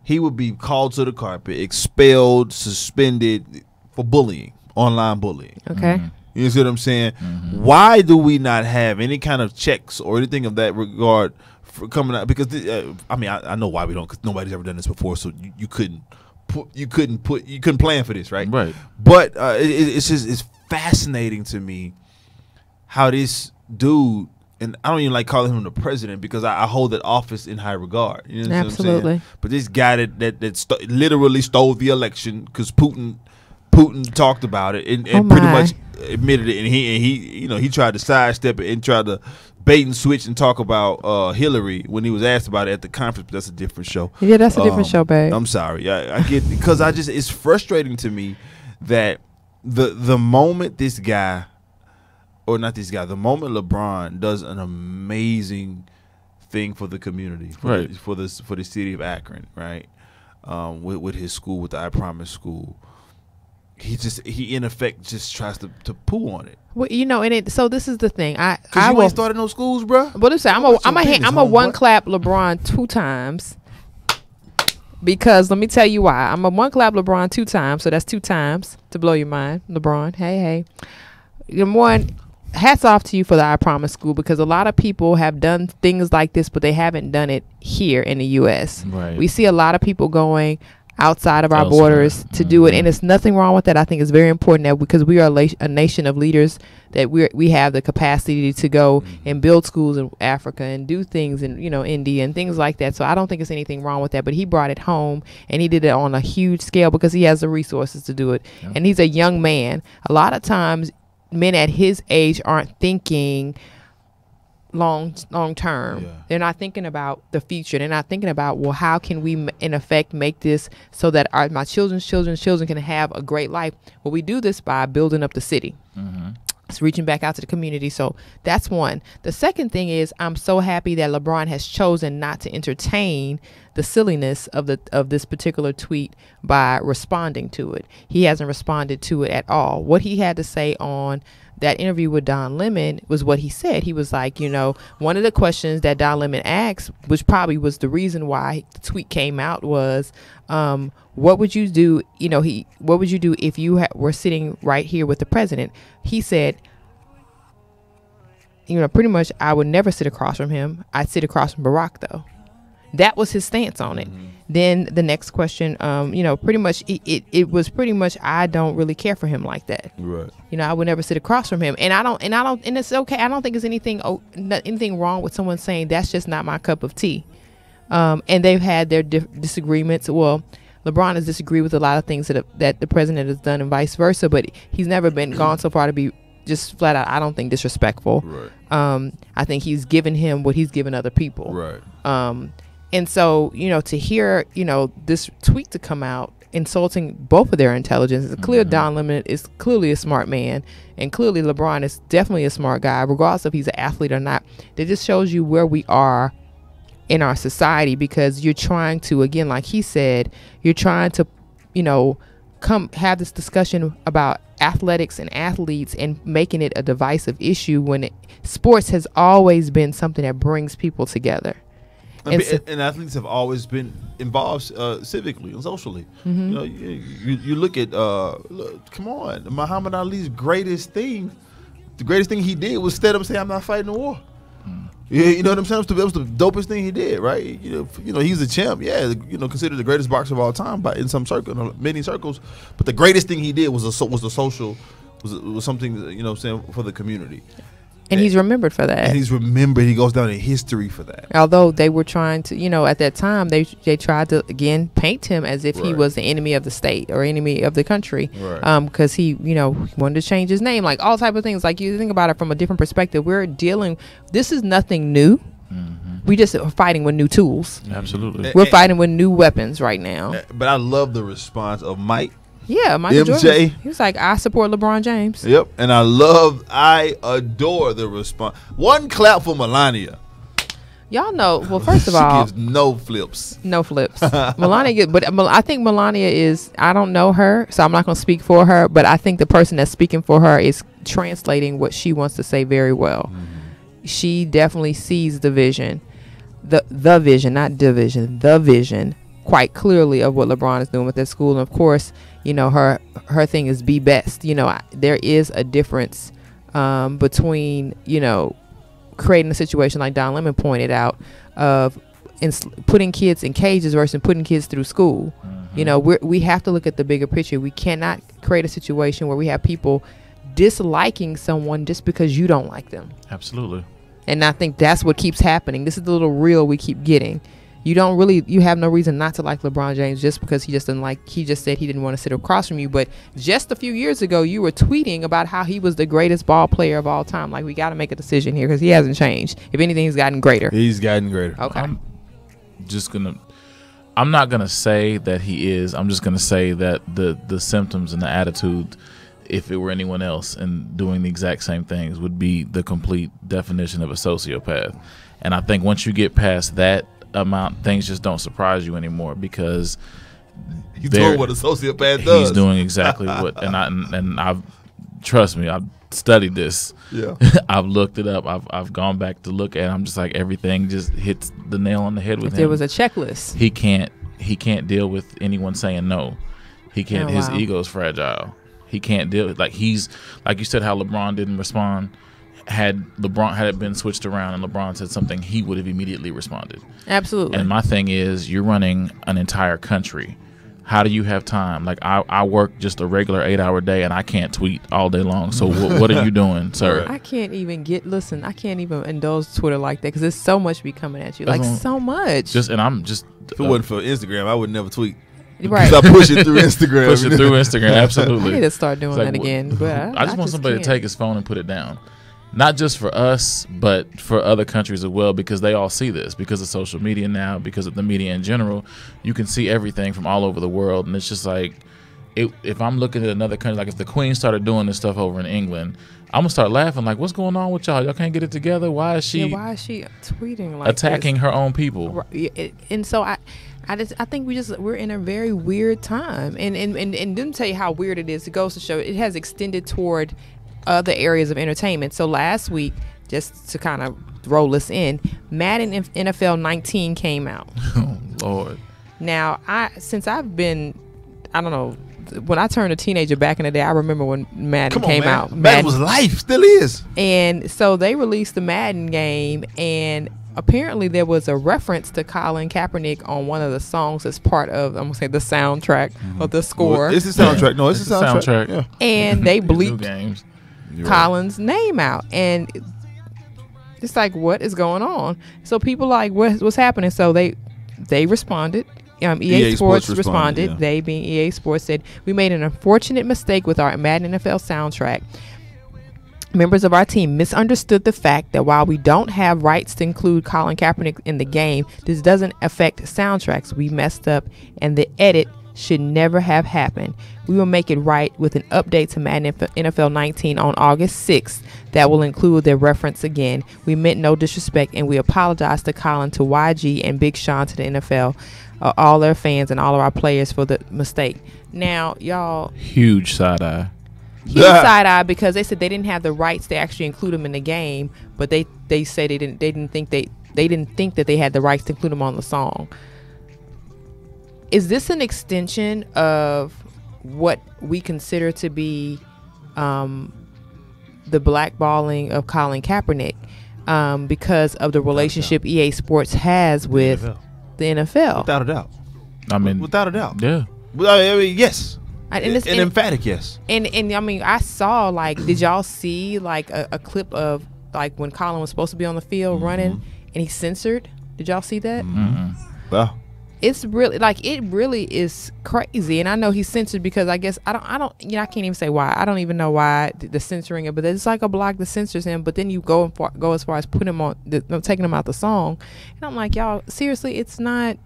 he would be called to the carpet, expelled, suspended for bullying, online bullying. Okay. Mm-hmm. You see what I'm saying? Mm-hmm. Why do we not have any kind of checks or anything of that regard for coming out? Because I know why we don't, because nobody's ever done this before, so you couldn't plan for this, right? Right. But it's fascinating to me how this dude, and I don't even like calling him the president because I hold that office in high regard. You know Absolutely. What I'm saying? But this guy that literally stole the election because Putin talked about it and pretty much admitted it, and he tried to sidestep it and tried to bait and switch and talk about Hillary when he was asked about it at the conference. But that's a different show. Yeah, that's a different show, babe. I'm sorry. I get, because it's frustrating to me that the moment this guy, or not this guy, the moment LeBron does an amazing thing for the community, for the city of Akron, right? With his school, with the I Promise school, he in effect just tries to poo on it. Well, so this is the thing. I ain't started no schools, bro. But listen, I'm a one clap LeBron 2 times. Because let me tell you why. I'm a one clap LeBron 2 times, so that's 2 times to blow your mind. LeBron, hey. Number one, hats off to you for the I Promise School, because a lot of people have done things like this, but they haven't done it here in the U.S. Right. We see a lot of people going outside of our borders to do it, and there's nothing wrong with that. I think it's very important that because we are a nation of leaders, that we have the capacity to go and build schools in Africa and do things in India and things like that. So I don't think there's anything wrong with that. But he brought it home, and he did it on a huge scale because he has the resources to do it. Yeah. And he's a young man. A lot of times, men at his age aren't thinking long term. They're not thinking about the future. They're not thinking about, well, how can we in effect make this so that my children's children can have a great life? Well, we do this by building up the city. It's reaching back out to the community. So that's one. The second thing is, I'm so happy that LeBron has chosen not to entertain the silliness of this particular tweet by responding to it. He hasn't responded to it at all. What he had to say on that interview with Don Lemon was what he said. He was like, one of the questions that Don Lemon asked, which probably was the reason why the tweet came out, was, what would you do? What would you do if you were sitting right here with the president? He said, pretty much, I would never sit across from him. I'd sit across from Barack, though. That was his stance on it. Then the next question, pretty much it was pretty much, I don't really care for him like that. Right. I would never sit across from him, and it's okay. I don't think there's anything wrong with someone saying that's just not my cup of tea. And they've had their disagreements. Well, LeBron has disagreed with a lot of things that the president has done, and vice versa. But he's never gone so far to be just flat out, I don't think, disrespectful. Right. I think he's given him what he's given other people. Right. And so, to hear, this tweet to come out insulting both of their intelligence, it's clear Don Lemon is clearly a smart man, and clearly LeBron is definitely a smart guy, regardless if he's an athlete or not. That just shows you where we are in our society, because you're trying to, again, like he said, you're trying to, come have this discussion about athletics and athletes and making it a divisive issue when sports has always been something that brings people together. And athletes have always been involved civically and socially. You look at, come on, Muhammad Ali's greatest thing he did was stand up and say, I'm not fighting the war. You know what I'm saying? That was the dopest thing he did, right? He's a champ. Yeah, considered the greatest boxer of all time in some circle, many circles. But the greatest thing he did was the social, was something for the community. And he's remembered for that. And he's remembered. He goes down in history for that. Although they were trying to, at that time, they tried to, again, paint him as if he was the enemy of the state or enemy of the country. Right. Because he, wanted to change his name, like all type of things. Like, you think about it from a different perspective. This is nothing new. We just are fighting with new tools. Absolutely. We're fighting with new weapons right now. But I love the response of Mike. Yeah, Michael MJ. Jordan. He was like, I support LeBron James. Yep. And I adore the response. One clap for Melania. Y'all know, well, first of all, she gives no flips. No flips. Melania, but I think Melania is, I don't know her, so I'm not going to speak for her, but I think the person that's speaking for her is translating what she wants to say very well. She definitely sees the vision, the vision, not division, the vision, quite clearly of what LeBron is doing with that school. And of course, her thing is be best. There is a difference between, creating a situation like Don Lemon pointed out of putting kids in cages versus putting kids through school. We have to look at the bigger picture. We cannot create a situation where we have people disliking someone just because you don't like them. Absolutely. And I think that's what keeps happening. This is the little reel we keep getting. You have no reason not to like LeBron James just because he just said he didn't want to sit across from you. But just a few years ago, you were tweeting about how he was the greatest ball player of all time. Like, we got to make a decision here because he hasn't changed. If anything, he's gotten greater. He's gotten greater. Okay. I'm not going to say that he is. I'm just going to say that the symptoms and the attitude, if it were anyone else and doing the exact same things, would be the complete definition of a sociopath. And I think once you get past that amount, things just don't surprise you anymore, because he's doing what a sociopath does. He's doing exactly what, and I've trust me, I've studied this. Yeah. I've looked it up. I've gone back to look at it. I'm just like, everything just hits the nail on the head with him. There was a checklist. He can't he can't deal with anyone saying no. He can't. His ego is fragile. He can't deal. Like he's like you said, how LeBron didn't respond. Had it been switched around and LeBron said something, he would have immediately responded. Absolutely. And my thing is, you're running an entire country. How do you have time? Like I work just a regular 8-hour day and I can't tweet all day long. So what are you doing, sir? I can't even I can't even indulge Twitter like that because there's so much be coming at you. Like so much. If it wasn't for Instagram, I would never tweet. Right. Stop pushing through Instagram. Absolutely. I need to start doing that again. But I just want somebody to take his phone and put it down. Not just for us, but for other countries as well, because they all see this because of social media now, because of the media in general. You can see everything from all over the world, and it's just like, if I'm looking at another country, like if the Queen started doing this stuff over in England, I'm gonna start laughing like, what's going on with y'all? Y'all can't get it together. Why is she tweeting like attacking her own people? And so I think we're in a very weird time, and didn't tell you how weird it is. It goes to show it has extended toward other areas of entertainment. So last week, just to kind of roll this in, Madden NFL 19 came out. Oh Lord! Now since I've been, I don't know, when I turned a teenager back in the day, I remember when Madden came out. Madden was life, still is. And so they released the Madden game, and apparently there was a reference to Colin Kaepernick on one of the songs as part of, I'm gonna say, the soundtrack of the score. Well, it's the soundtrack. Yeah. No, it's the soundtrack. Yeah. And they bleeped Colin's name out, and it's like, what is going on? So people like, what's happening? So they responded. EA Sports responded. Yeah. They, being EA Sports, said, we made an unfortunate mistake with our Madden NFL soundtrack. Members of our team misunderstood the fact that while we don't have rights to include Colin Kaepernick in the game, this doesn't affect soundtracks. We messed up, and the edit should never have happened. We will make it right with an update to Madden NFL 19 on August 6th that will include their reference again. We meant no disrespect, and we apologize to Colin, to YG, and Big Sean, to the NFL, all their fans, and all of our players for the mistake. Now, y'all, huge side eye. Huge side eye, because they said they didn't have the rights to actually include them in the game, but they said they didn't think that they had the rights to include them on the song. Is this an extension of what we consider to be the blackballing of Colin Kaepernick because of the relationship EA Sports has with the NFL? Without a doubt. I mean, without a doubt. Yeah. I mean, yes. And an emphatic yes. And I mean, I saw, like, did y'all see like a clip of like when Colin was supposed to be on the field running and he censored? Did y'all see that? Well, it's really, like, it really is crazy. And I know he's censored because I guess I don't you know, I can't even say why. I don't even know why the censoring it, but it's like a block that censors him, but then you go as far as putting him on taking him out the song. And I'm like, y'all, seriously, it's not,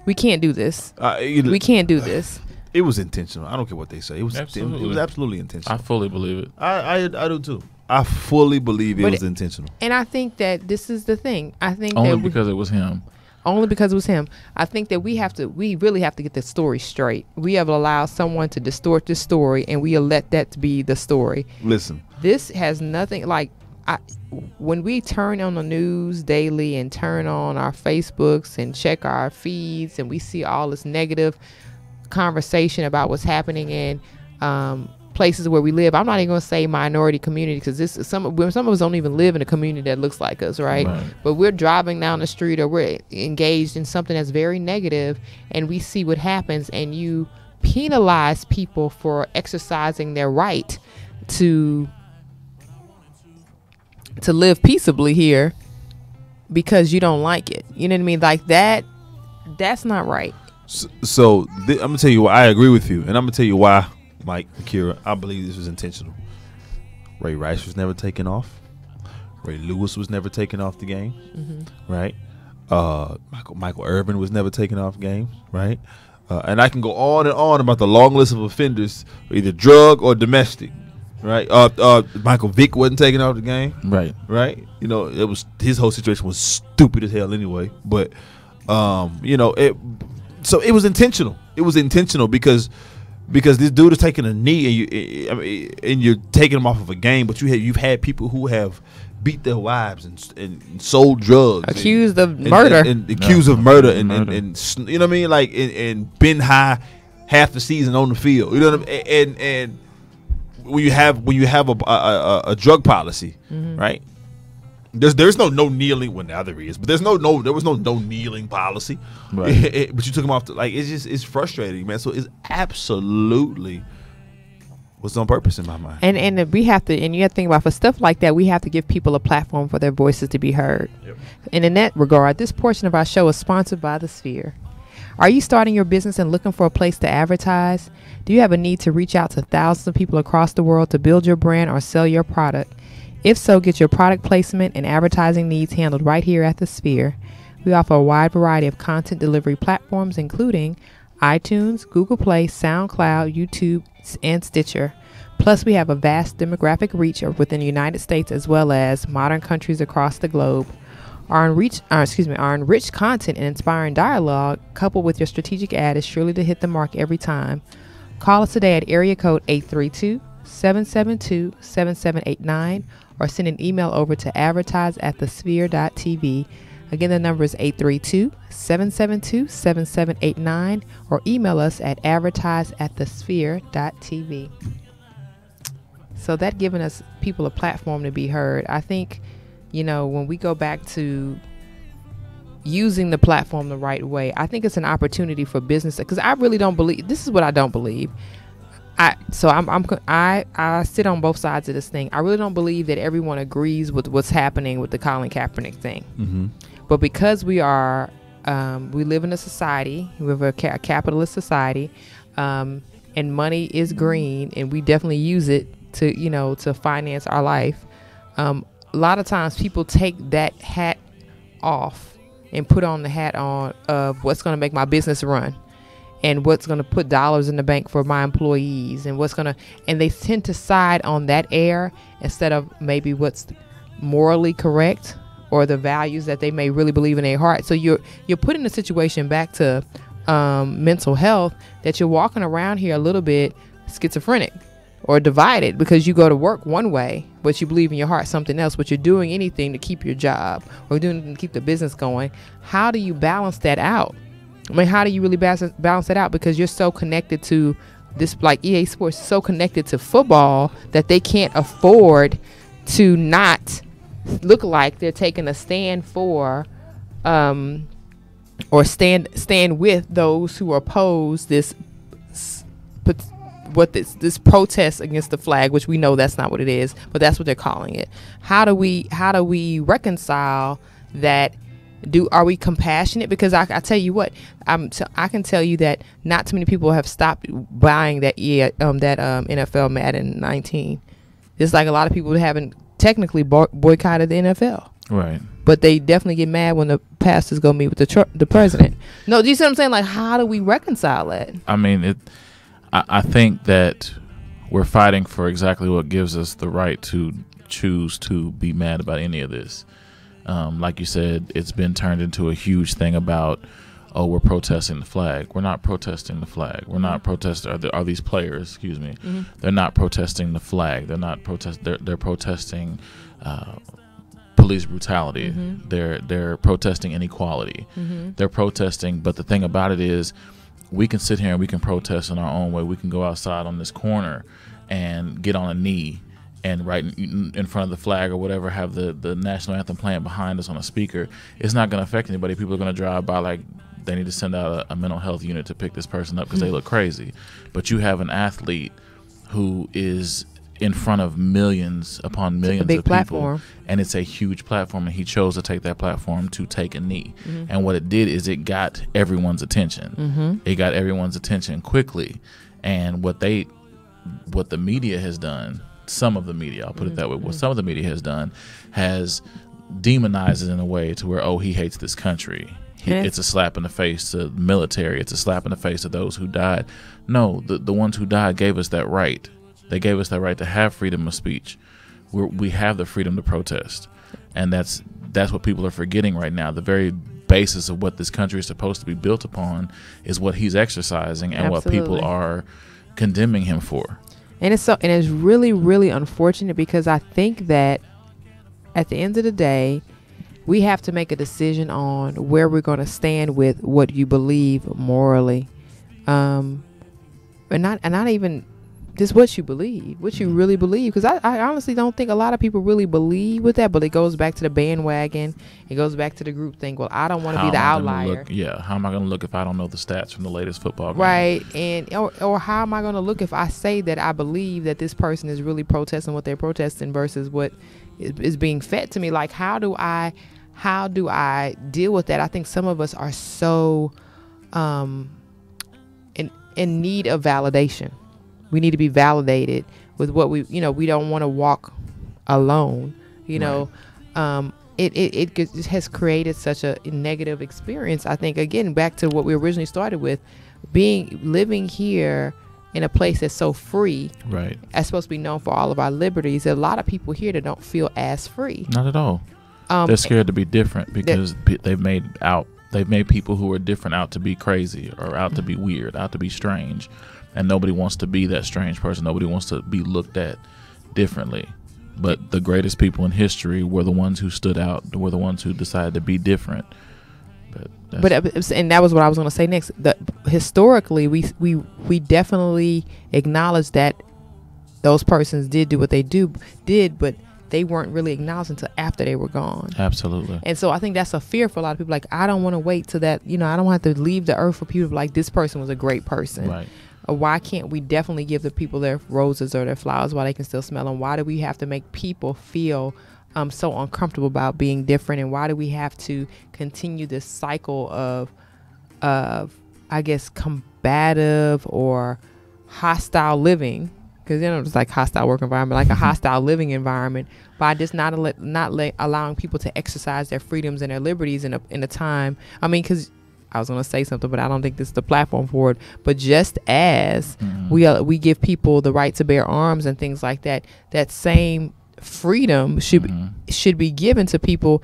we can't do this. We can't do this. It was intentional. I don't care what they say. It was absolutely intentional. I fully believe it. I do too. I fully believe it was intentional. And I think that this is the thing. I think only because it was him. Only because it was him. I think that we really have to get the story straight. We have allowed someone to distort the story, and we let that be the story. Listen, this has nothing, like, when we turn on the news daily and turn on our Facebooks and check our feeds, and we see all this negative conversation about what's happening in places where we live. I'm not even going to say minority community, because some of us don't even live in a community that looks like us, right? But we're driving down the street, or we're engaged in something that's very negative, and we see what happens, and you penalize people for exercising their right to live peaceably here because you don't like it. You know what I mean? Like, that's not right. So I'm gonna tell you why I agree with you, and I'm gonna tell you why, Mike, Akira, I believe this was intentional. Ray Rice was never taken off. Ray Lewis was never taken off the game, right? Michael Irvin was never taken off games, right? And I can go on and on about the long list of offenders, either drug or domestic, right? Michael Vick wasn't taken off the game, right? You know, it was, his whole situation was stupid as hell anyway, but you know, so it was intentional. It was intentional because Because this dude is taking a knee, and you're taking him off of a game, but you've had people who have beat their wives and sold drugs, accused of murder, and accused of murder, and you know what I mean, like and been high half the season on the field. You know what I mean? And when you have a drug policy, right? There's no kneeling. Well, now there is, but there was no kneeling policy. Right. But you took him off. It's frustrating, man. So it's absolutely was on purpose in my mind. And we have to, and you have to think about, for stuff like that, we have to give people a platform for their voices to be heard. Yep. And in that regard, this portion of our show is sponsored by The Sphere. Are you starting your business and looking for a place to advertise? Do you have a need to reach out to thousands of people across the world to build your brand or sell your product? If so, get your product placement and advertising needs handled right here at The Sphere. We offer a wide variety of content delivery platforms, including iTunes, Google Play, SoundCloud, YouTube, and Stitcher. Plus, we have a vast demographic reach within the United States as well as modern countries across the globe. Our enriched content and inspiring dialogue, coupled with your strategic ad, is surely to hit the mark every time. Call us today at area code 832-772-7789 or send an email over to advertise@thesphere.tv. Again, the number is 832-772-7789 or email us at advertise@thesphere.tv. So that giving us people a platform to be heard. I think, when we go back to using the platform the right way, I think it's an opportunity for business, because I really don't believe, this is what I don't believe. I sit on both sides of this thing. I really don't believe that everyone agrees with what's happening with the Colin Kaepernick thing. Mm-hmm. But because we live in a society, we have a capitalist society, and money is green, and we definitely use it to finance our life. A lot of times people take that hat off and put on the hat on of what's going to make my business run, and what's going to put dollars in the bank for my employees, and and they tend to side on that air instead of maybe what's morally correct or the values that they may really believe in their heart. So you're putting the situation back to mental health, that you're walking around here a little bit schizophrenic or divided because you go to work one way, but you believe in your heart something else, but you're doing anything to keep your job or doing anything to keep the business going. How do you balance that out? I mean, how do you really balance that out? Because you're so connected to this, like EA Sports, so connected to football that they can't afford to not look like they're taking a stand for, or stand with those who oppose this protest against the flag, which we know that's not what it is, but that's what they're calling it. How do we reconcile that? Are we compassionate? Because I tell you what, I can tell you that not too many people have stopped buying that NFL Madden 19. It's like a lot of people haven't technically boycotted the NFL, right? But they definitely get mad when the pastors go meet with the president. No, do you see what I'm saying? Like, how do we reconcile that? I mean, I think that we're fighting for exactly what gives us the right to choose to be mad about any of this. Like you said, it's been turned into a huge thing about, we're protesting the flag. We're not protesting the flag. We're not protesting. Are these players? Excuse me. Mm-hmm. They're not protesting the flag. They're not They're protesting police brutality. Mm-hmm. They're protesting inequality. Mm-hmm. They're protesting. But the thing about it is, we can sit here and we can protest in our own way. We can go outside on this corner and get on a knee and right in front of the flag or whatever, have the national anthem playing behind us on a speaker. It's not going to affect anybody. People are going to drive by like they need to send out a mental health unit to pick this person up because they look crazy. But you have an athlete who is in front of millions upon millions of people, platform. And it's a huge platform, and he chose to take that platform to take a knee. Mm-hmm. And what it did is it got everyone's attention. Mm-hmm. It got everyone's attention quickly. And what the media has done, some of the media, I'll put it that way, what some of the media has done has demonized it in a way to where, he hates this country. It's a slap in the face to the military. It's a slap in the face to those who died. No, the ones who died gave us that right. They gave us that right to have freedom of speech. We have the freedom to protest. And that's what people are forgetting right now. The very basis of what this country is supposed to be built upon is what he's exercising and what people are condemning him for. And it's really, really unfortunate, because I think that at the end of the day, we have to make a decision on where we're going to stand with what you believe morally, and not even just what you believe, what you really believe. Because I honestly don't think a lot of people really believe with that, but it goes back to the bandwagon. It goes back to the group thing. Well, I don't want to be the outlier. How am I going to look if I don't know the stats from the latest football game? Right. And or how am I going to look if I say that I believe that this person is really protesting what they're protesting versus what is being fed to me? Like, how do I deal with that? I think some of us are so in need of validation. We need to be validated with what we don't want to walk alone. It has created such a negative experience. I think, again, back to what we originally started with, living here in a place that's so free, right? That's supposed to be known for all of our liberties. There are a lot of people here that don't feel as free. Not at all. They're scared to be different because they've made people who are different out to be crazy or out to be weird, out to be strange. And nobody wants to be that strange person. Nobody wants to be looked at differently. But the greatest people in history were the ones who stood out, were the ones who decided to be different. And that was what I was going to say next. Historically, we definitely acknowledge that those persons did do what they did, but they weren't really acknowledged until after they were gone. Absolutely. And so I think that's a fear for a lot of people. Like, I don't want to wait till that, I don't want to have to leave the earth for people like, this person was a great person. Right. Or why can't we definitely give the people their roses or their flowers while they can still smell them? Why do we have to make people feel so uncomfortable about being different? And why do we have to continue this cycle of I guess, combative or hostile living? Because it's like hostile work environment, like a hostile living environment, by just not allowing people to exercise their freedoms and their liberties in a time. I mean, because I was going to say something, but I don't think this is the platform for it. But just as we give people the right to bear arms and things like that, that same freedom should be given to people,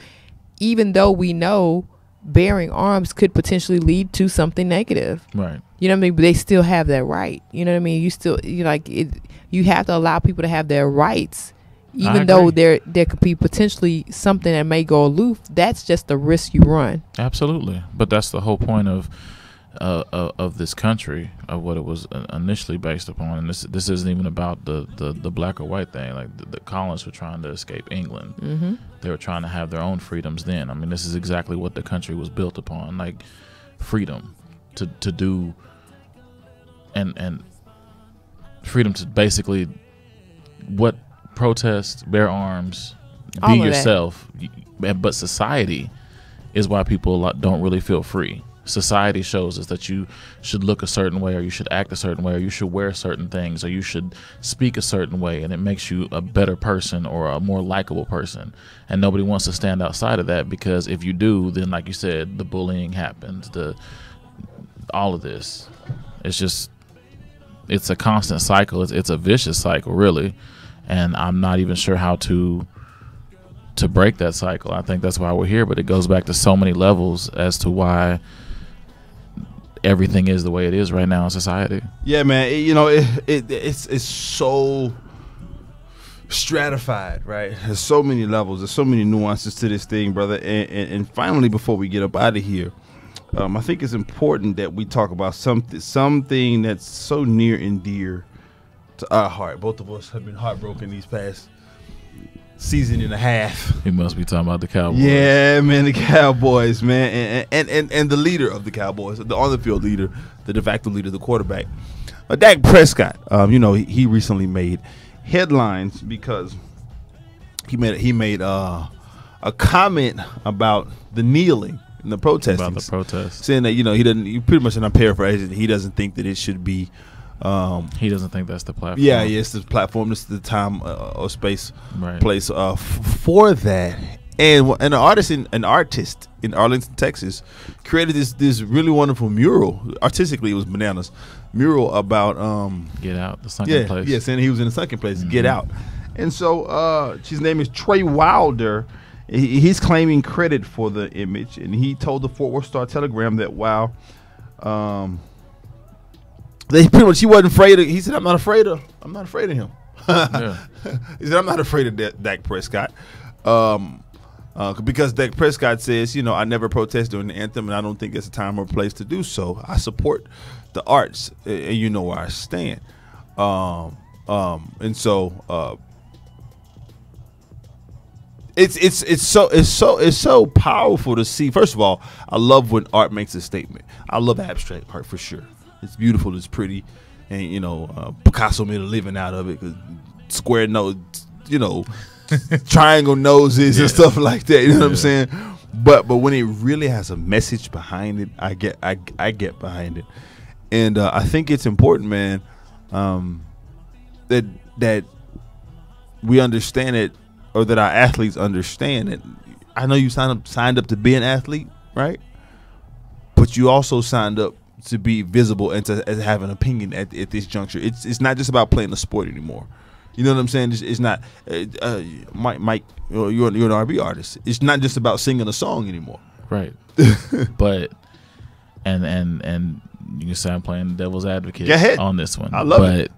even though we know bearing arms could potentially lead to something negative. Right. You know what I mean? But they still have that right. You know what I mean? You have to allow people to have their rights, even though there could be potentially something that may go aloof. That's just the risk you run. Absolutely. But that's the whole point of this country, of what it was initially based upon. And this isn't even about the black or white thing. Like the colonists were trying to escape England. Mm-hmm. They were trying to have their own freedoms then. I mean, this is exactly what the country was built upon, like freedom to do and freedom to basically protest, bear arms, be yourself. But society is why people don't really feel free. Society shows us that you should look a certain way, or you should act a certain way, or you should wear certain things, or you should speak a certain way, and it makes you a better person or a more likable person. And nobody wants to stand outside of that, because if you do, then, like you said, the bullying happens, all of this. It's a constant cycle. It's a vicious cycle, really. And I'm not even sure how to break that cycle. I think that's why we're here, but it goes back to so many levels as to why everything is the way it is right now in society. Yeah, man. It's so stratified, right? There's so many levels. There's so many nuances to this thing, brother. And finally, before we get up out of here, I think it's important that we talk about something that's so near and dear to our heart. Both of us have been heartbroken these past season and a half. He must be talking about the Cowboys. Yeah, man, the Cowboys, man, and the leader of the Cowboys, the on the field leader, the de facto leader, the quarterback, Dak Prescott. He recently made headlines because he made a comment about the kneeling and the protesting, about the protests, saying that he doesn't. You pretty much, and I'm paraphrasing, he doesn't think that it should be. He doesn't think that's the platform. Yeah, it's the platform. This is the time or space, place for that. And an artist in Arlington, Texas, created this really wonderful mural. Artistically, it was bananas. Mural about Get Out, the sunken place. Yeah, saying he was in the sunken place. Get Out. And so his name is Trey Wilder. He's claiming credit for the image, and he told the Fort Worth Star-Telegram that while They pretty much, he wasn't afraid of. He said, "I'm not afraid of him." Yeah. He said, "I'm not afraid of Dak Prescott." Because Dak Prescott says, I never protest during the anthem, and I don't think it's a time or place to do so. I support the arts, and you know where I stand. And so it's so powerful to see. First of all, I love when art makes a statement. I love abstract art for sure. It's beautiful, it's pretty, and Picasso made a living out of it. 'Cause square nose, triangle noses and stuff like that. You know what I'm saying? But when it really has a message behind it, I get behind it, and I think it's important, man, that we understand it, or that our athletes understand it. I know you signed up to be an athlete, right? But you also signed up to be visible and to have an opinion at this juncture. It's not just about playing the sport anymore. You know what I'm saying? It's not Mike. You're an R&B artist. It's not just about singing a song anymore. Right. But and you can say I'm playing devil's advocate on this one. I love it.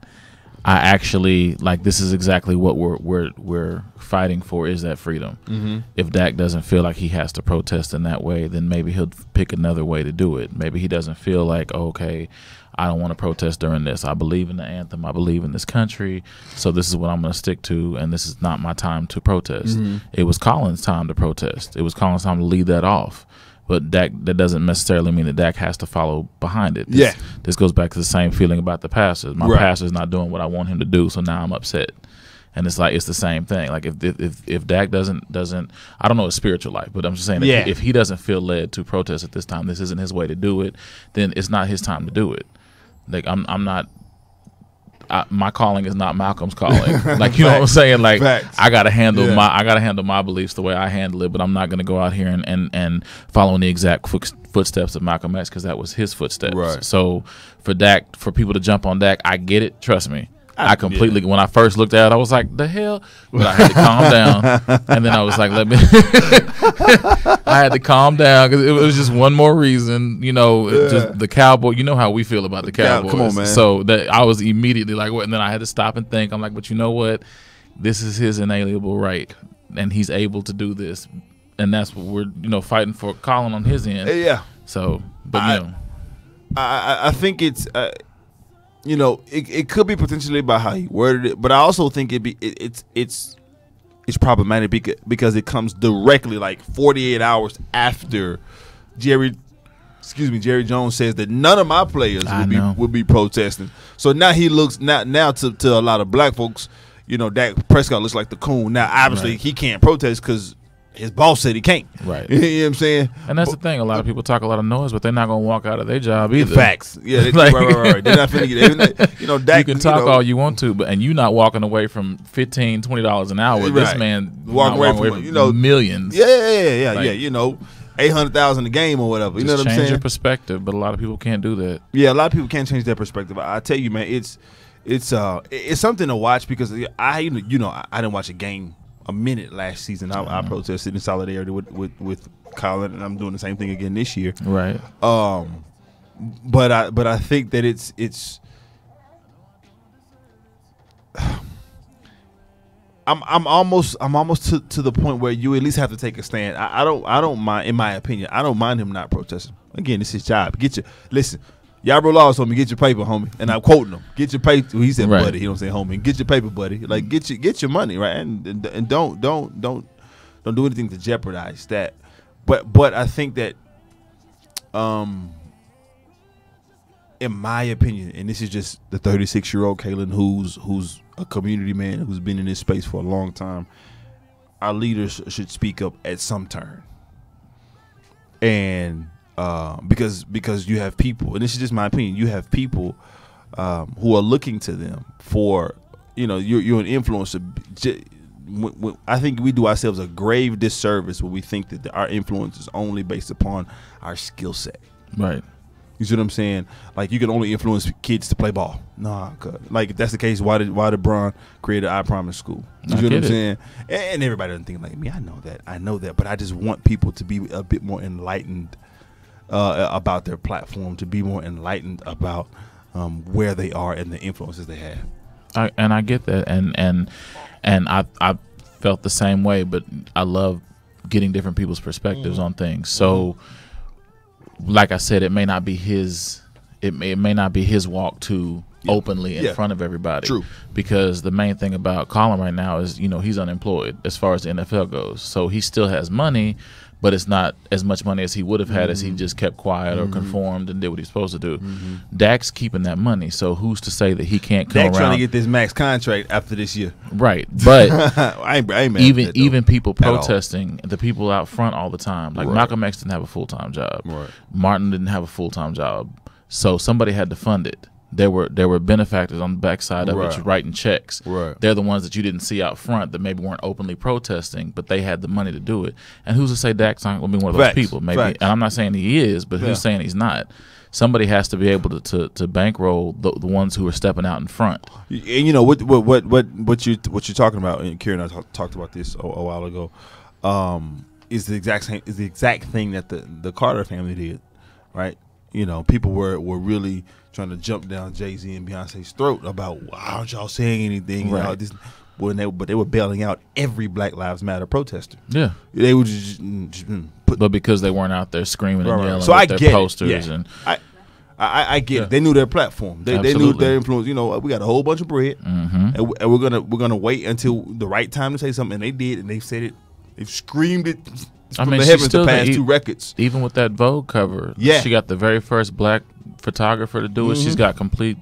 I actually this is exactly what we're fighting for, is that freedom. Mm-hmm. If Dak doesn't feel like he has to protest in that way, then maybe he'll pick another way to do it. Maybe he doesn't feel like, okay, I don't want to protest during this. I believe in the anthem. I believe in this country. So this is what I'm going to stick to, and this is not my time to protest. Mm-hmm. It was Colin's time to protest. It was Colin's time to lead that off. But that doesn't necessarily mean that Dak has to follow behind it. This goes back to the same feeling about the pastors. My pastor's not doing what I want him to do, so now I'm upset. And it's like, it's the same thing. Like if Dak doesn't, I don't know his spiritual life, but I'm just saying, if he doesn't feel led to protest at this time, this isn't his way to do it, then it's not his time to do it. Like I'm not. My calling is not Malcolm's calling. Like, you know what I'm saying? Like, Facts. I gotta handle my beliefs the way I handle it, but I'm not gonna go out here and follow in the exact footsteps of Malcolm X, because that was his footsteps. Right. So for people to jump on Dak, I get it. Trust me. I completely, when I first looked at it, I was like, the hell? But I had to calm down. And then I was like, I had to calm down, because it was just one more reason, just the Cowboy. You know how we feel about the Cowboys. Come on, man. So that I was immediately like, what? And then I had to stop and think. I'm like, but you know what? This is his inalienable right, and he's able to do this. And that's what we're, fighting for Colin on his end. Yeah. So, but, I think it's... it could be potentially about how he worded it, but I also think it's problematic because it comes directly 48 hours after Jerry Jones says that none of my players would be protesting. So now he looks now to a lot of black folks, Dak Prescott looks like the coon. Now obviously he can't protest because his boss said he can't. Right. You know what I'm saying? And that's the thing. A lot of people talk a lot of noise, but they're not going to walk out of their job either. Facts. Yeah. Right. They're not finna get Dak, you can talk all you want to, and you not walking away from $15, $20 an hour. Right. This man walking away from millions. Yeah. 800,000 a game or whatever. You know what I'm saying? Change your perspective, but a lot of people can't do that. Yeah, a lot of people can't change their perspective. I tell you, man, it's something to watch, because I didn't watch a game a minute last season. I protested in solidarity with Colin, and I'm doing the same thing again this year. Right. But I think that it's I'm almost to the point where you at least have to take a stand. I don't mind, in my opinion, I don't mind him not protesting. Again, it's his job. Listen. Yabro Laws told me, get your paper, homie, and I'm quoting him. Get your paper. He said, buddy. He don't say homie. Get your paper, buddy. Like, get your money, right? And don't do anything to jeopardize that. But I think that, in my opinion, and this is just the 36-year-old Kalen, who's a community man, who's been in this space for a long time, our leaders should speak up at some turn. And because you have people, and this is just my opinion, you have people who are looking to them for, you're an influencer. I think we do ourselves a grave disservice when we think that our influence is only based upon our skill set. Right. You see what I'm saying? Like, you can only influence kids to play ball. Nah, like, if that's the case, why did LeBron create an I Promise school? You see what I'm saying? And everybody doesn't think like me. I know that, but I just want people to be a bit more enlightened about their platform, to be more enlightened about where they are and the influences they have. I get that, and I felt the same way, but I love getting different people's perspectives on things. So, like I said, it may not be his walk to openly in front of everybody. True. Because the main thing about Colin right now is, he's unemployed as far as the NFL goes. So he still has money, but it's not as much money as he would have had as he just kept quiet or conformed and did what he's supposed to do. Dak's keeping that money, so who's to say that he can't come around? Dak trying to get this max contract after this year. Right, but I ain't mad even at that, even people protesting, the people out front all the time, like Right. Malcolm X didn't have a full-time job. Right. Martin didn't have a full-time job, so somebody had to fund it. There were benefactors on the backside of it, writing checks. Right. They're the ones that you didn't see out front that maybe weren't openly protesting, but they had the money to do it. And who's to say Dak's not going to be one of those Facts. people? Maybe, Facts. and I'm not saying he is, but who's saying he's not? Somebody has to be able to bankroll the ones who are stepping out in front. And what you're talking about, and Kieran and I talked about this a while ago, is the exact thing that the Carter family did, right? People were really trying to jump down Jay-Z and Beyonce's throat about why aren't y'all saying anything? Right. But they were bailing out every Black Lives Matter protester. Yeah, they would just put. But because they weren't out there screaming and yelling So with I their get posters it. Yeah. and I get it. They knew their platform. They knew Absolutely. their influence. We got a whole bunch of bread, and we're gonna wait until the right time to say something. And they did, and they said it. They've screamed it from the she's heavens still the past two records. Even with that Vogue cover, she got the very first Black photographer to do it. She's got complete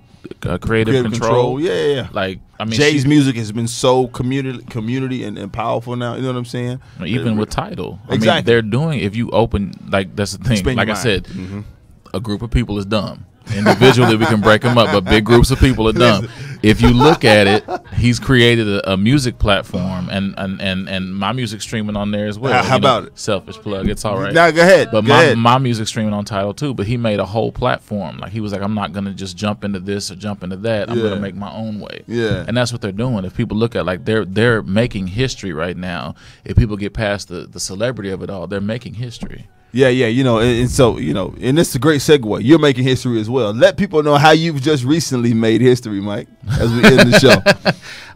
creative control. Yeah. Like, Jay's music has been so community and powerful now. You know what I'm saying? Even with Tidal, Exactly. they're doing. If you open, like, that's the thing. Spend Like your I said, mind. a group of people is dumb. Individually, we can break them up, but big groups of people are dumb. If you look at it, he's created a music platform, and my music streaming on there as well. How about it? Selfish plug. It's all right. Now go ahead. But Go ahead. my music streaming on Tidal too. But he made a whole platform. Like, he was like, I'm not gonna just jump into this or jump into that. I'm gonna make my own way. Yeah. And that's what they're doing. If people look at, like, they're making history right now. If people get past the celebrity of it all, they're making history. Yeah, and so, and this is a great segue. You're making history as well. Let people know how you've just recently made history, Mike, as we end the show.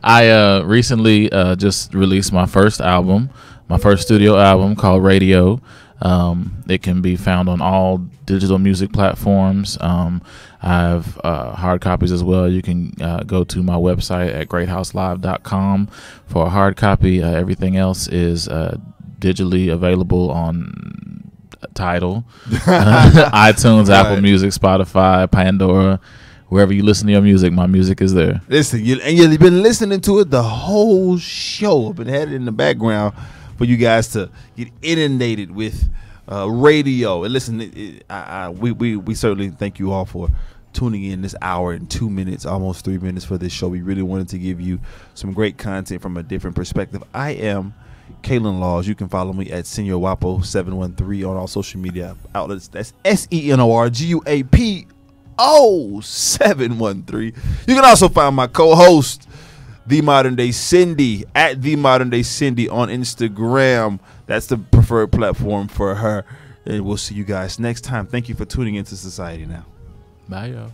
I recently just released my first studio album called Radio. It can be found on all digital music platforms. I have hard copies as well. You can go to my website at greathouselive.com for a hard copy. Everything else is digitally available on Tidal, iTunes, Apple Music, Spotify, Pandora, wherever you listen to your music. My music is there. Listen, you've been listening to it the whole show. I've been had it in the background for you guys to get inundated with radio. And listen, we certainly thank you all for tuning in this hour and 2 minutes, almost 3 minutes for this show. We really wanted to give you some great content from a different perspective. I am Kalen Laws. You can follow me at Senior Wapo 713 on all social media outlets. That's SENORGUAPO 713. You can also find my co-host, The Modern Day Cindy, at The Modern Day Cindy on Instagram. That's the preferred platform for her. And we'll see you guys next time. Thank you for tuning into Society Now. Bye, y'all.